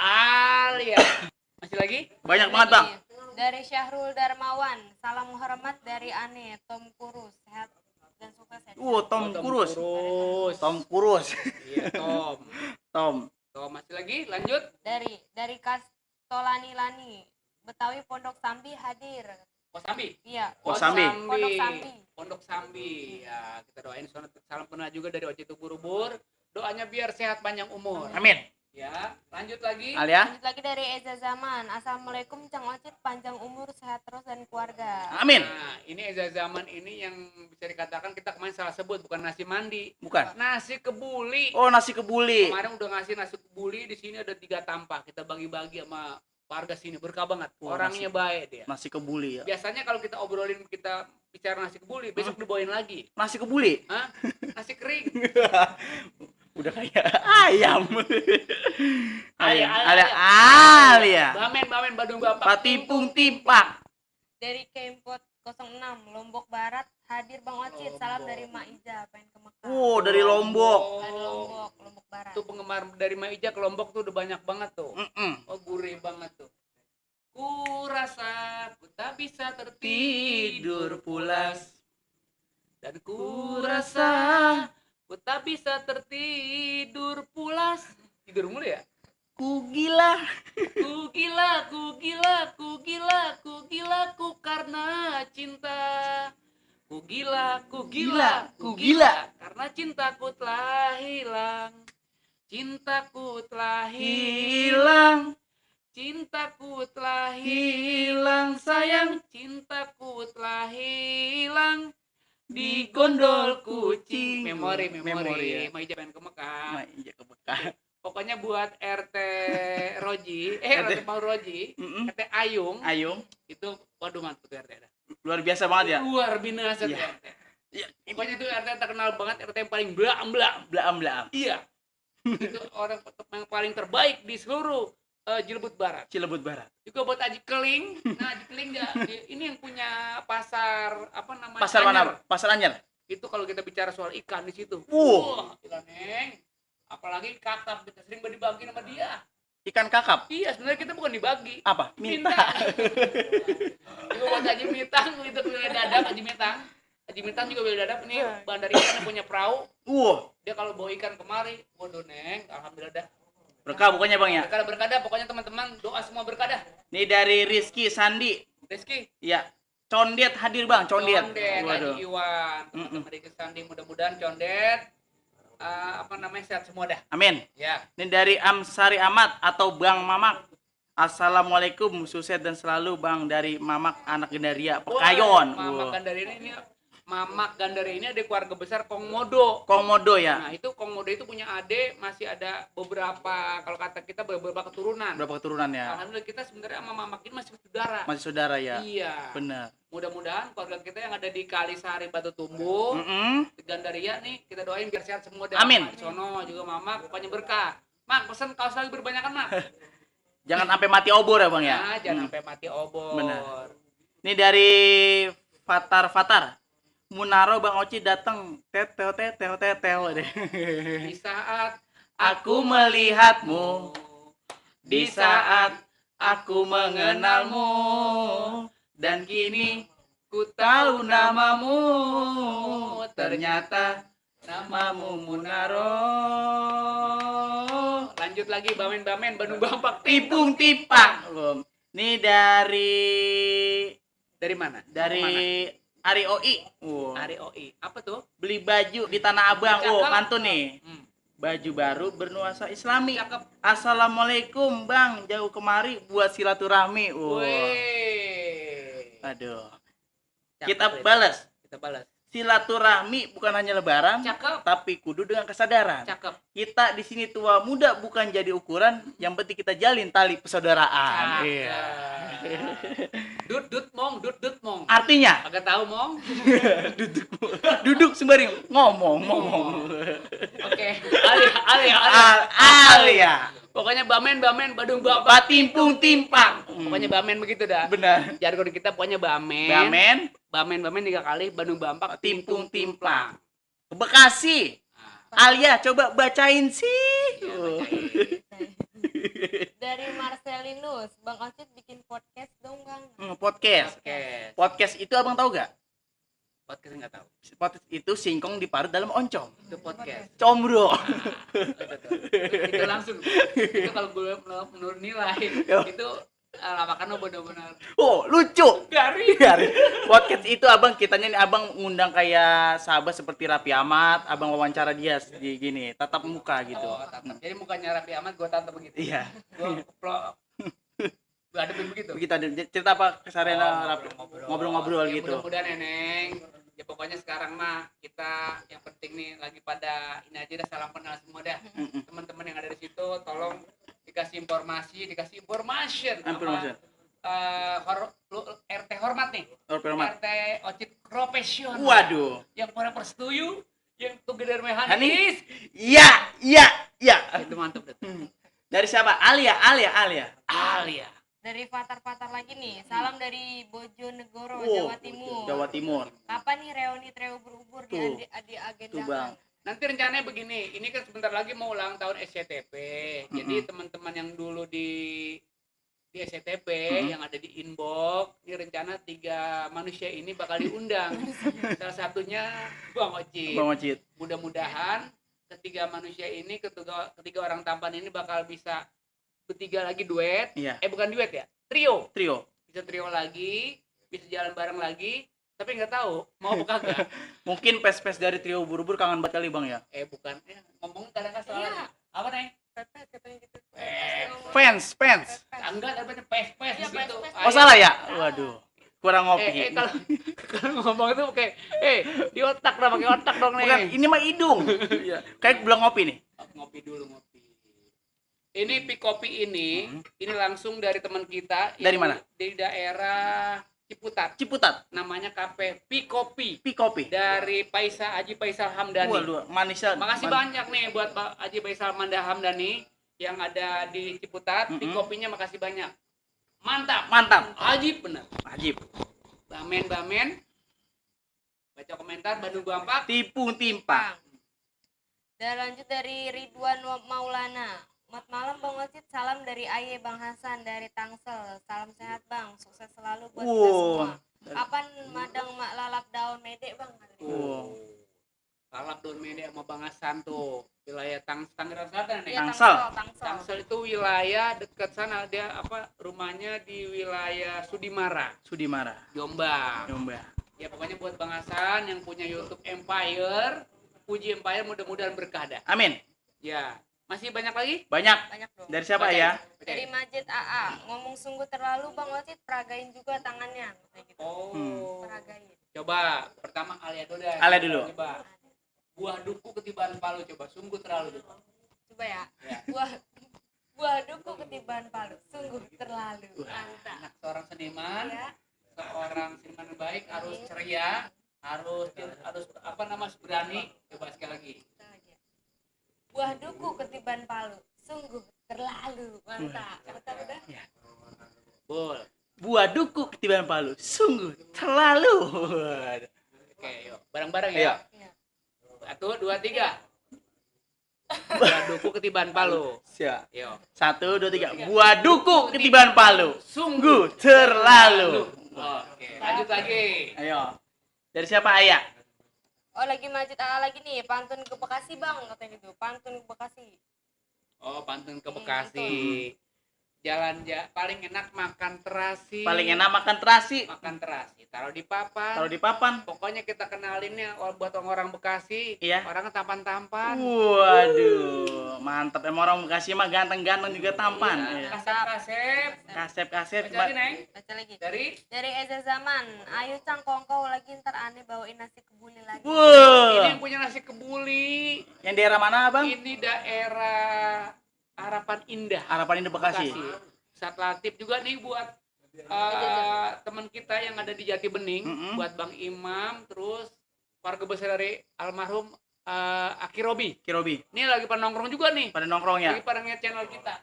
Masih lagi? Banyak banget Bang. Dari Syahrul Darmawan. Salam hormat dari Ane Tom Kurus. Sehat dan sukses ya. Tom Kurus. Kurus. Tom Kurus. Iya, Tom. Tom. Tom masih lagi? Lanjut. Dari Kastolani Lani. Betawi Pondok Sambi hadir. Kosambi. Iya. Pos Sambi. Pondok Sambi. Pondok Sambi. Ya, kita doain salam kenal juga dari Ocit Ubur-ubur. Doanya biar sehat panjang umur. Amin. Ya, lanjut lagi. Alia. Lanjut lagi dari Eza Zaman. Assalamualaikum Cang Ocit, panjang umur, sehat terus dan keluarga. Amin. Nah, ini Eza Zaman ini yang bisa dikatakan kita kemarin salah sebut, bukan nasi mandi. Bukan. Nasi kebuli. Oh, nasi kebuli. Kemarin udah ngasih nasi kebuli, di sini ada 3 tampah. Kita bagi-bagi sama warga sini, berkah banget. Wah, Orangnya baik dia. Nasi kebuli ya. Biasanya kalau kita obrolin, kita bicara nasi kebuli, besok dibawain lagi. Nasi kebuli. Hah? Nasi kering. Udah kayak ayam. Alia. Alia. Bamen Badung Bapak. Patipung timpak. Dari Kempot 06 Lombok Barat hadir Bang Ocit. Salam dari Mak Iza, pengen ke Mekah. Dari Lombok. Dari Lombok Barat. Tuh penggemar dari Maija ke Lombok tuh udah banyak banget tuh. Mm-mm. Oh, gurih banget tuh. Ku rasa ku tak bisa tertidur pulas, dan ku rasa ku tak bisa tertidur pulas. Tidur mulu ya? Ku gila. Ku karena cinta. Ku gila karena cintaku telah hilang. Cintaku telah hilang. Cintaku telah hilang sayang. Cintaku telah hilang di gondol kucing. Memori ya. Maija pengen ke Mekah. Maija ke Mekah. Pokoknya buat RT Roji, RT Paul Roji, Mm-mm. RT Ayung, itu waduh mantap RT ada. Luar biasa banget ya. Luar binasa tuh Iya. RT. Iya. Pokoknya itu RT terkenal banget, RT yang paling belam. Blaam. Iya. Itu orang yang paling terbaik di seluruh Cilebut Barat. Cilebut Barat. Juga buat Aji Keling. Nah, Aji Keling ini yang punya pasar apa namanya? Pasar Anyar. mana? Pasar Anyar. Itu kalau kita bicara soal ikan di situ. Wah. Ikan neng. Apalagi kakap kita sering dibagi sama dia. Ikan kakap. Iya, sebenarnya kita bukan dibagi. Apa? Minta. Juga buat Haji Mitang itu wilayah dadap Haji Mitang. Haji Mitang juga wilayah dadap ini bandar ikan yang punya perahu. Dia kalau bawa ikan kemari, waduh neng, alhamdulillah dah. Berkah bukannya Bang ya. Berkada, pokoknya teman-teman doa semua berkada. Nih dari Rizky Sandi. Rizky. Ya. Condet hadir Bang, Condet. Haji Iwan, teman-teman Rizky Sandi, mudah-mudahan Condet sehat semua dah. Amin. Ya. Ini dari Amsari Ahmad atau Bang Mamak. Assalamualaikum, sukses dan selalu Bang dari Mamak anak Gendaria Pekayon. Mamak Gandaria ini Mamak Gandaria ini ada keluarga besar Kongmodo. Komodo ya. Nah, itu Kongmodo itu punya adik, masih ada beberapa, kalau kata kita beberapa keturunan. Berapa keturunan ya? Alhamdulillah kita sebenarnya sama Mamak ini masih saudara. Masih saudara ya? Iya. Benar. Mudah-mudahan keluarga kita yang ada di Kalisari Batu Tumbuh, di Gandaria nih, kita doain biar sehat semua. Amin. Di sono juga Mamak, pokoknya berkah. Mak, pesen kaos lagi berbanyakan, Mak. Jangan sampai mati obor ya bang ya? Nah, jangan sampai mati obor. Benar. Ini dari Fatar. Munaro Bang Oci datang teteo deh. Di saat Aku melihatmu, di saat aku mengenalmu, dan kini ku tahu namamu, ternyata namamu Munaro. lanjut lagi bamen Bandung Bampak. Tipung tipak. Belum. Ini Dari mana? dari Ari OI. Ari OI. Apa tuh? Beli baju di Tanah Abang. Cakep. Pantun nih. Hmm. Baju baru bernuansa Islami. Cakep. Assalamualaikum Bang, jauh kemari buat silaturahmi. Wih. Aduh. Cakep, Kita Rit. balas. Kita balas. Silaturahmi bukan hanya lebaran, Cakep. tapi kudu dengan kesadaran. Cakep. Kita di sini tua muda bukan jadi ukuran, yang penting kita jalin tali persaudaraan. Cakep. Iya. Dut mong. Artinya Agak tahu mong. duduk sembari ngomong. Oke. Alia. Alia. Pokoknya bamen Bandung Bampak. Batimpung timpang. Pokoknya bamen begitu dah. Benar. Jargon kita pokoknya bamen. Bamen, Bamen 3 kali Bandung Bampak timpung timplang. timpang. Bekasi. Alia coba bacain sih. Dari Marcelinus, Bang Ocit bikin podcast dong Bang. Podcast. Oke. Podcast itu abang tahu gak? Podcast enggak tahu. Podcast itu singkong diparut dalam oncom. Itu podcast. Combro. Itu langsung. Itu kalau gue menurut nilai Yo. itu lawakan lo benar-benar Oh, lucu. garing. Podcast itu abang kitanya nih abang ngundang kayak sahabat seperti Raffi Ahmad, abang wawancara dia gini, tatap muka gitu. Oh, tatap. Jadi mukanya Raffi Ahmad gue tatap begitu. Iya. Gue keplok. Gue hadapin begitu. Begitu ada cerita apa keseharian Raffi? ngobrol-ngobrol. Ngobrol-ngobrol Ya, gitu. Mudah-mudahan Neneng. Ya pokoknya sekarang mah kita yang penting nih lagi pada ini aja dah, salam kenal semua dah. Teman-teman yang ada di situ tolong dikasih information. Information. RT hormat nih. Hormat. RT Ocit profesional. Waduh. Yang orang setuju, yang tugas Hanis. mehanis. Iya. Itu mantap deh. Dari siapa? Alia. Alia. Dari Fatar lagi nih, salam dari Bojonegoro, Oh, Jawa Timur. Jawa Timur. Kapan nih reuni trio berubur Tuh. di Tuh bang. agenda? Nanti rencananya begini, ini kan sebentar lagi mau ulang tahun SCTP. Jadi teman-teman yang dulu di SCTP yang ada di inbox, ini rencana 3 manusia ini bakal diundang. Salah satunya Bang Ocit. Bang Ocit. Mudah-mudahan ketiga manusia ini, ketiga orang tampan ini bakal bisa bertiga lagi duet. Iya. Bukan duet ya, trio. Bisa trio lagi, bisa jalan bareng lagi. Tapi nggak tahu mau apa kagak. Mungkin pes-pes dari trio Ubur-Ubur kangen banget kali bang ya. Bukan. Ngomong kadang-kadang salah. Iya. Apa nih? Pepet katanya gitu. Fans. Enggak, tapi pes Iya, gitu. pes-pes. Oh salah ya? Waduh. Kurang ngopi. Kalau ngomong itu kayak di otak dah, pakai otak dong nih. Bukan, ini mah hidung. Iya. Kayak belum ngopi nih. Ngopi dulu. Ini Pikopi ini langsung dari teman kita. Dari yang mana? Di daerah Ciputat. Namanya Kafe Pikopi. Dari Haji Faisal Hamdani. Waduh, manisnya. Makasih banyak nih buat Pak Haji Faisal Hamdani yang ada di Ciputat. Pikopinya makasih banyak. Mantap. Ajib bener. Ajib. Bamen. Baca komentar Bandung Bampak. Tipung timpang. Dan lanjut dari Ridwan Maulana. Selamat malam Bang Ocit, salam dari Aye Bang Hasan dari Tangsel. Salam sehat Bang, sukses selalu buat kita semua. Kapan madang mak lalap daun medek Bang? Lalap daun medek sama Bang Hasan tuh. Wilayah Tangerang Selatan nih. Iya, Tangsel. Tangsel itu wilayah dekat sana, dia rumahnya di wilayah Sudimara, Jombang. Ya pokoknya buat Bang Hasan yang punya YouTube Empire, puji Empire mudah-mudahan berkah dah. Amin. Ya, Masih banyak lagi? Banyak. Banyak dong. Dari siapa Bacain. ya? Dari Majid AA, ngomong sungguh terlalu Bang Wasit, peragain juga tangannya kayak gitu. Oh. Peragain. Coba pertama Alia dulu deh. Alia dulu. Coba. Buah duku ketiban palu coba. Sungguh terlalu coba. Coba ya. Ya. Buah duku ketiban palu, sungguh terlalu. Mantap. Anak seorang seniman, Ya. seorang seniman yang baik harus ceria, harus berani. Coba sekali lagi. Kita lagi ya. Buah duku ketiban palu, sungguh terlalu. Mantap. Mantap udah. Bul. Buah duku ketiban palu, sungguh terlalu. Oke, yuk. Bareng-bareng Ayo. ya. Iya. 1, 2, 3. Buah duku ketiban palu. Siap. Yuk. 1, 2, 3. Buah duku ketiban palu, sungguh terlalu. Oke, lanjut lagi. Ayo. Dari siapa Ayah? Oh lagi Majid AA lagi nih, pantun ke Bekasi Bang katanya gitu. Pantun ke Bekasi. Oh, pantun ke Bekasi. Paling enak makan terasi. Paling enak makan terasi. Makan terasi. Taruh di papan. Taruh di papan. Pokoknya kita kenalinnya buat orang Bekasi. Iya. Orangnya tampan-tampan. Waduh, mantap. Emang orang Bekasi mah ganteng-ganteng juga tampan. Iya. Kasep-kasep. Kasep-kasep. Baca lagi, Neng. Baca lagi. Dari Eza Zaman, ayo cang kongkow lagi ntar aneh bawain nasi kebuli lagi. ini Wah, yang punya nasi kebuli. yang daerah mana Bang? Ini daerah Harapan Indah. Harapan Indah Bekasi. Ustadz Latif juga nih buat teman kita yang ada di Jati Bening, buat Bang Imam, terus keluarga besar dari almarhum Aki Robi. Kirobi. Ini lagi pada nongkrong juga nih. Pada nongkrong ya? Lagi pada nge channel kita.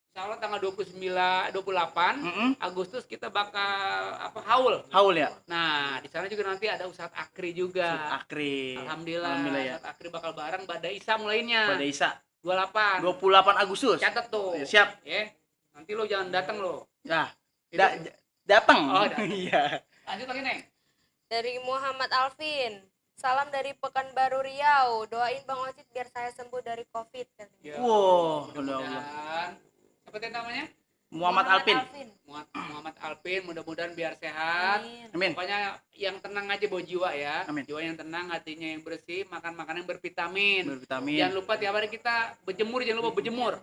Insya Allah tanggal 28 Agustus kita bakal haul. Haul ya? Nah, di sana juga nanti ada Ustadz Akri juga. Akri. Alhamdulillah ya. Ustadz Akri bakal bareng Badai Isa mulainya. Pada Isa. 28. 28 Agustus. Catat tuh. Siap. Ya. Nanti lo jangan datang lo. Nah, Itu. datang. Oh, datang. Iya. Lanjut lagi, Neng. Dari Muhammad Alvin, salam dari Pekanbaru Riau, doain Bang Wasit biar saya sembuh dari COVID katanya. Ya, Wow, mudah-mudahan. Apa tadi namanya? Muhammad Alpin. Muhammad Alpin, mudah-mudahan biar sehat. Amin. Amin. Pokoknya yang tenang aja bawa jiwa ya. Amin. Jiwa yang tenang, hatinya yang bersih, makan makanan yang bervitamin. Bervitamin. Jangan lupa tiap hari kita berjemur, jangan lupa berjemur.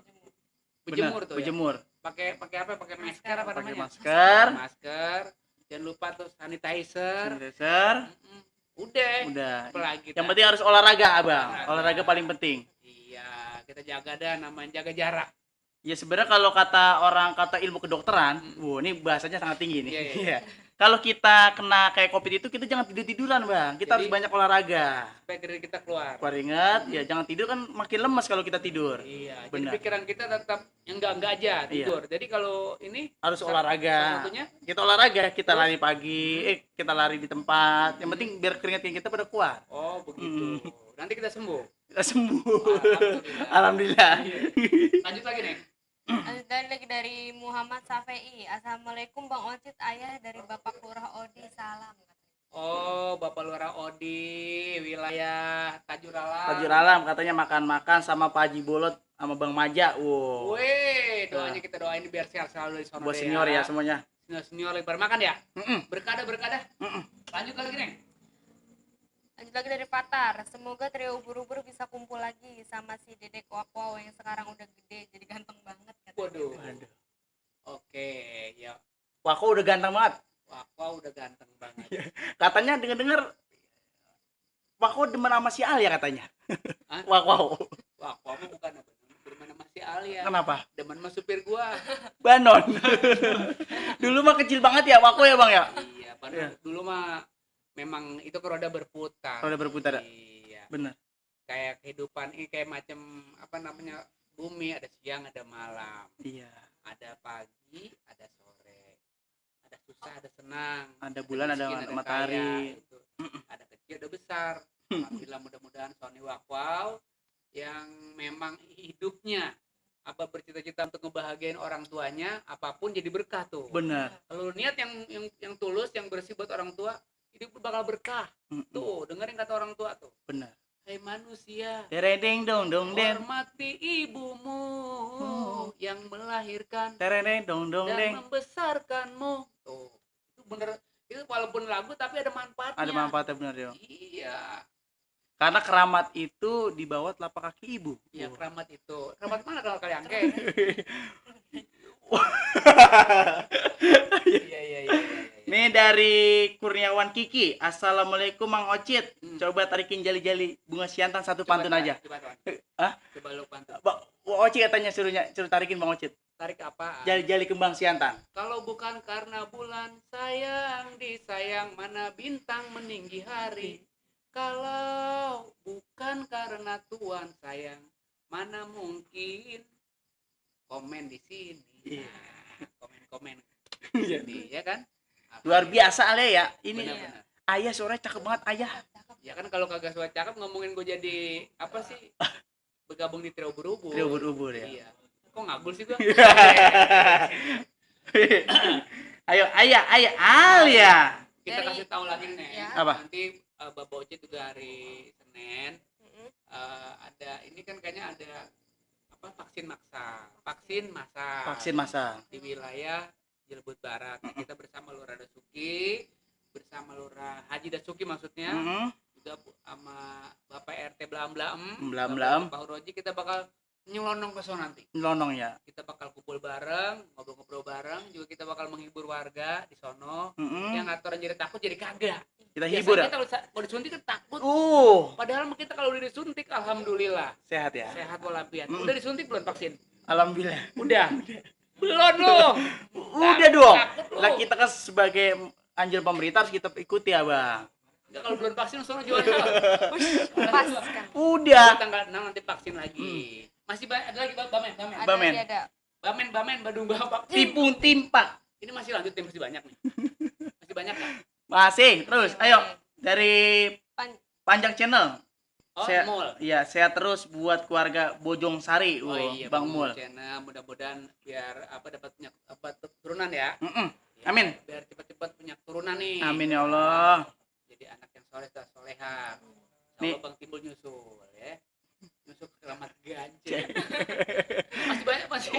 Berjemur Benar, tuh. berjemur. Ya. Pakai apa? Pakai masker apa Pakai namanya? masker. Masker. Jangan lupa tuh sanitizer. Sanitizer. Udah. Udah. Apalagi Yang penting harus olahraga, Abang. Olahraga. Olahraga paling penting. Iya, kita jaga dah namanya jaga jarak. Ya sebenarnya kalau kata ilmu kedokteran, ini bahasanya sangat tinggi nih. Iya, iya. Iya. Kalau kita kena kayak COVID itu kita jangan tidur-tiduran, Bang. Kita harus Jadi- banyak olahraga. Supaya keringat kita keluar. Keluar ingat, ya jangan tidur kan makin lemas kalau kita tidur. Iya, Benar. jadi pikiran kita tetap yang enggak aja tidur. Jadi kalau ini Harus salah olahraga. satunya Kita olahraga, kita Terus? lari pagi, kita lari di tempat. Yang penting biar keringat kita pada keluar. oh begitu. Nanti kita sembuh. Kita sembuh. Alhamdulillah. Alhamdulillah. Lanjut lagi nih. Lanjut lagi dari Muhammad Safei, assalamualaikum Bang Ocit, ayah dari Bapak Lurah Odi, salam. Oh, Bapak Lurah Odi, wilayah Tajur Alam. Tajur Alam katanya makan-makan sama Pak Haji Bolot sama Bang Maja. Wow. Wih, doanya kita doain biar sehat selalu di sana. Buat senior ya semuanya. Senior lagi pada makan ya? Mm-mm. Berkada. Mm-mm. Lanjut lagi nih. Lanjut lagi dari Patar, semoga trio ubur-ubur bisa kumpul lagi sama si Dedek Wakwaw yang sekarang udah gede jadi ganteng banget katanya. Waduh. Aduh. Oke, ya. Wah, kok udah ganteng banget. Wah, udah ganteng banget. Katanya dengar-dengar Wah, kok demen sama si Al ya katanya. Hah? Wow. Wah, kamu bukan apa? Demen sama si Alia. Kenapa? Demen sama supir gua. Banon. Dulu mah kecil banget ya, Wako ya, Bang ya? Iya, padahal Iya. dulu mah memang itu ke roda berputar. Roda berputar. Iya. Bener. Kayak kehidupan ini kayak macam apa namanya? Bumi, ada siang, ada malam. Iya. Ada pagi, ada sore. Ada susah, ada senang. Ada bulan, ada miskin, matahari. kaya, gitu. Ada kecil, ada besar. Alhamdulillah mudah-mudahan Sony Wakwaw yang memang hidupnya apa bercita-cita untuk ngebahagiain orang tuanya, apapun jadi berkah tuh. Bener. Kalau niat yang tulus, yang bersih buat orang tua, hidup lu bakal berkah. Tuh, dengerin kata orang tua tuh. Bener. Hai manusia, Teredeng dong dong deng. hormati ibumu yang melahirkan Teredeng dong dong dan deng. membesarkanmu. Tuh, itu bener. Itu walaupun lagu tapi ada manfaatnya. Ada manfaatnya bener ya. Iya. Karena keramat itu di bawah telapak kaki ibu. Ya keramat itu. Keramat mana kalau kalian angke? Iya iya iya. Nih dari Kurniawan Kiki. Assalamualaikum Mang Ocit. Coba tarikin jali-jali bunga siantan satu pantun aja. Coba Tuan. Hah? Coba lu pantun. Bang Ocit katanya suruh tarikin Bang Ocit. Tarik apa? Jali-jali kembang siantan. Kalau bukan karena bulan sayang disayang, mana bintang meninggi hari. Kalau bukan karena Tuhan sayang, mana mungkin komen di sini. Iya. Nah, komen-komen di sini, ya kan? Luar biasa Ale ya. Ini Benar-benar. ayah suaranya cakep banget ayah. Ya kan kalau kagak suara cakep ngomongin gue jadi apa sih? Bergabung di trio berubur. Trio berubur ya. Iya. Kok ngagul sih gue? Ayo ayah Alia. Kita Dari- kasih tahu lagi nih. Ya. Apa? Nanti Bapak Oci juga hari Senin ada ini kan kayaknya ada apa vaksin massa Vaksin masa. di wilayah Cilebut Barat. Nah, kita bersama Lurah Dasuki, bersama Lurah Haji Dasuki maksudnya, Mhm. juga sama Bapak RT Blam-Blam, Blam-blam. Bapak Huroji, kita bakal nyelonong ke sana nanti. Lonong ya. Kita bakal kumpul bareng, ngobrol-ngobrol bareng, juga kita bakal menghibur warga di sono. Yang Mhm. aturan jadi takut jadi kagak. Kita hibur ya. Biasanya kita kalau disuntik kan takut. Padahal kita kalau udah disuntik alhamdulillah Sehat ya. sehat walafiat. Mm. Udah disuntik belum vaksin? Alhamdulillah. Udah. Belum dong. Udah dong. Takut lu. Lah kita kan sebagai anjir pemerintah harus kita ikuti ya, Bang. Enggak, kalau belum vaksin sono jualan. Pas kan. Udah. Tanggal 6 nanti vaksin lagi. Masih ada lagi Bamen. Ada Bamen. lagi ada. Bamen Badung Bapak. Tipung timpak. Ini masih lanjut masih banyak nih. Masih banyak kan? Masih. Terus ayo dari Pan- Panjang Channel. Oh, Sehat- Mall. Iya, sehat terus buat keluarga Bojong Sari. Oh iya, Bang Mul. Channel, mudah-mudahan biar dapat punya turunan ya. Mm-mm. Ya, Amin. Biar cepat-cepat punya turunan nih. Amin ya Allah. Jadi anak yang soleh dan soleha. Nih. Kalau Bang Timbul nyusul ya. Nyusul ke Ramat Gajah. Masih banyak masih.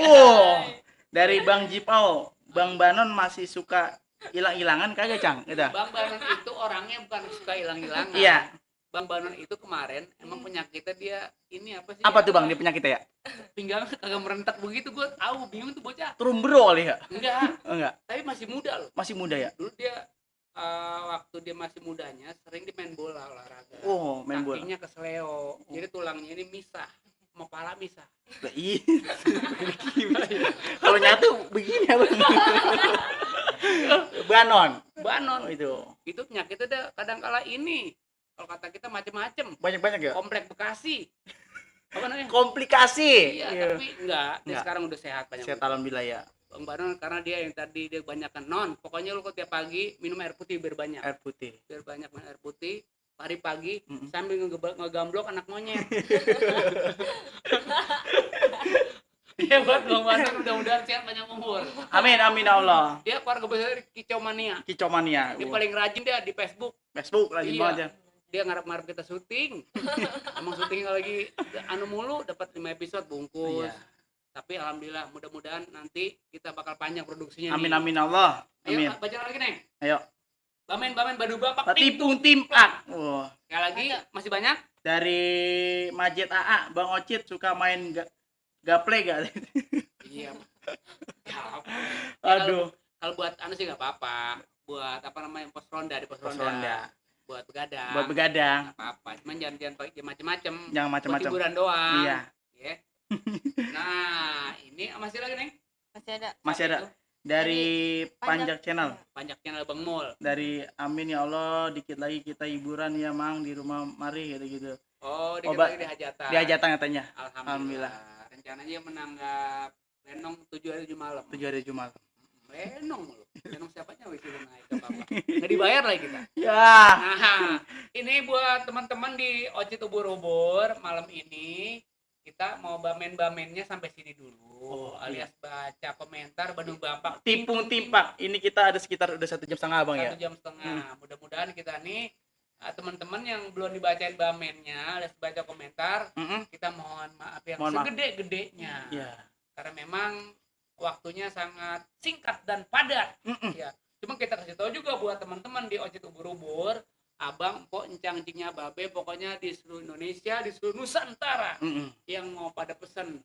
Dari Bang Jipau, Bang Banon masih suka hilang-hilangan kagak, Cang? Gitu. Bang Banon itu orangnya bukan suka hilang-hilangan. Iya. Bang Banon itu kemarin emang penyakitnya dia ini apa sih? Apa tuh Bang dia penyakitnya ya? Pinggang kagak merentak begitu, gue tahu bingung tuh bocah. Terumbro kali ya? Enggak, Enggak, tapi masih muda loh. masih muda ya? Dulu dia waktu dia masih mudanya sering di main bola olahraga. Oh, main bola. Kakinya kesleo. Jadi tulangnya ini misah, sama pala misah. Lah, iya. Kalau nyatu begini ya, Bang. Banon. Banon. Oh, itu. Itu penyakitnya dia kadang kala ini. Kalau kata kita macem-macem. Banyak-banyak ya? Komplek Bekasi. Apa namanya? Komplikasi. Iya, tapi enggak. Dia Enggak. sekarang udah sehat banyak. Sehat alhamdulillah ya. Bang Banon karena dia yang tadi dia kebanyakan non. Pokoknya lu kalau tiap pagi minum air putih biar banyak. Air putih. Biar banyak minum air putih. Pagi-pagi Mm-mm. sambil ngegamblok anak monyet. Hebat Bang Banon, mudah-mudahan sehat banyak umur. Amin amin ya Allah. Dia keluarga besar dari Kicau Mania. Kicau mania. Dia paling rajin dia di Facebook. Facebook lagi Iya. banget ya. Dia ngarep-ngarep kita syuting. Emang syuting lagi anu mulu dapat 5 episode bungkus. Iya. Tapi alhamdulillah mudah-mudahan nanti kita bakal panjang produksinya Amin nih. amin Allah. Ayo Amin. baca lagi nih. Ayo. Bamen Badu Bapak. Tipung timpak. Wah. Sekali lagi masih banyak. Dari Majid AA, Bang Ocit suka main gaple gak? Iya. Aduh. Kalau buat anu sih nggak apa-apa. Buat apa namanya pos ronda di pos Pos ronda. ronda. Buat begadang. Buat begadang. Nggak apa-apa. Cuman jangan pakai macam-macam. Jangan Buat macam-macam. hiburan doang. Iya. Ya. Nah, ini masih lagi nih. Masih ada. Masih ada. Dari Panjang Channel. Panjang channel Bang Mul. Dari amin ya Allah, dikit lagi kita hiburan ya Mang di rumah mari gitu-gitu. Oh, dikit Obat- lagi di hajatan. Di hajatan katanya. Alhamdulillah. Rencananya menanggap Lenong 7 hari 7 malam. 7 hari Jumat. Lenong mulu. Lenong siapanya wis udah naik ke apa. Nggak dibayar lagi kita. Ya. Nah, ini buat teman-teman di Ocit Ubur-Ubur malam ini kita mau bamen-bamennya sampai sini dulu. Oh, Alias baca komentar Bandung Bampak Tipung timpak. Ini kita ada sekitar udah 1,5 jam Bang ya. 1 jam setengah. Mudah-mudahan kita nih teman-teman yang belum dibacain bamennya, alias baca komentar, Mm-mm. kita mohon maaf yang Mohon maaf. segede-gedenya. Ya. Karena memang waktunya sangat singkat dan padat. Mm-mm. Ya, cuma kita kasih tahu juga buat teman-teman di Ocit Ubur-Ubur abang, empok, encang, cingnya, babe, pokoknya di seluruh Indonesia, di seluruh Nusantara Mm-mm. yang mau pada pesen,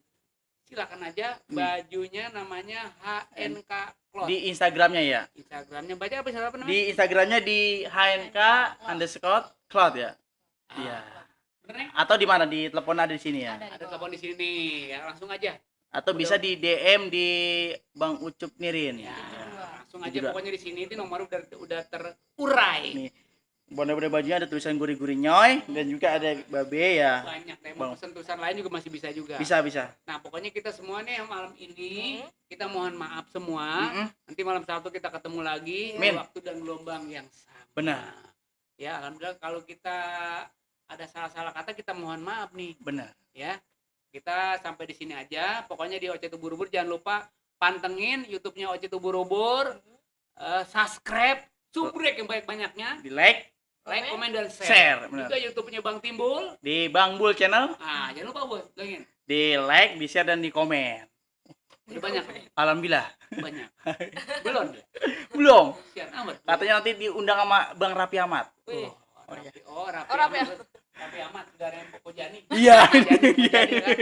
silakan aja. Bajunya namanya HNK Cloth. Di Instagramnya ya. Instagramnya baca apa namanya? Di Instagramnya di hnk_cloud ya. Iya. Bener nih? Atau di mana? Di telepon ada di sini ya. Ada di Ada bawah. telepon di sini ya, langsung aja. Atau bisa di DM di Bang Ucup Nirin. Ya, langsung aja 72. pokoknya di sini itu nomor udah terurai. Nih. Bonek-bonek bajunya ada tulisan guri-guri nyoy dan juga ada babe ya. Banyak deh, Bang. mau pesan tulisan lain juga masih bisa juga. Bisa. Nah, pokoknya kita semua nih yang malam ini kita mohon maaf semua. Mm-mm. Nanti malam Sabtu kita ketemu lagi di Min. waktu dan gelombang yang sama. Benar. Ya, alhamdulillah kalau kita ada salah-salah kata kita mohon maaf nih, Benar. ya. Kita sampai di sini aja. Pokoknya di Oce Tuburubur jangan lupa pantengin YouTube-nya Oce Tuburubur. Subscribe, subrek yang banyak-banyaknya. Di like Like, komen, dan Share, share. benar. Juga YouTube-nya Bang Timbul. di Bang Bul channel, Nah, jangan lupa bos, bilangin. di like, di share dan di komen. Udah banyak nih, Alhamdulillah. banyak. Belum deh. Belum. Sian amat. Katanya nanti diundang sama Bang Raffi Ahmad. Wih. Rapi Rapi amat. Rapi amat, saudara yang Poko Jani. Iya. Jani kan.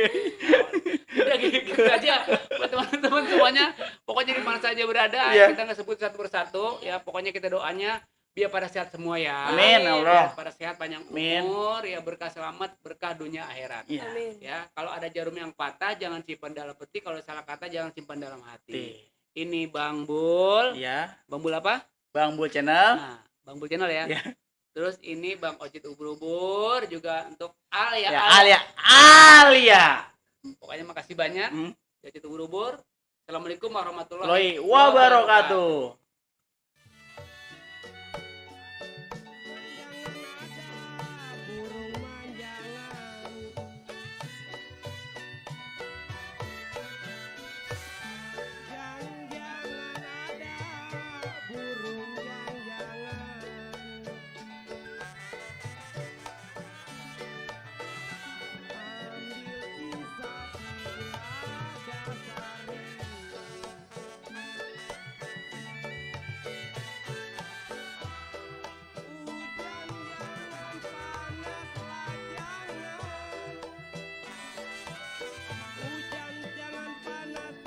Udah gitu aja buat teman-teman semuanya. Pokoknya di mana saja berada, Iya. kita nggak sebut satu persatu. Ya, pokoknya kita doanya biar pada sehat semua ya. Amin, Allah. Biar pada sehat, panjang Amin. umur, ya berkah selamat, berkah dunia akhirat. Iya. Amin. Ya, kalau ada jarum yang patah jangan simpan dalam peti, kalau salah kata jangan simpan dalam hati. Ini Bang Bul. Iya. Bang Bul apa? Bang Bul channel. Nah, Bang Bul channel ya. Iya. Terus ini Bang Ocit Ubur-ubur juga untuk Alia. Ya, Alia. Pokoknya makasih banyak. Hmm. Ocit Ubur-ubur. Assalamualaikum warahmatullahi Wabarakatuh.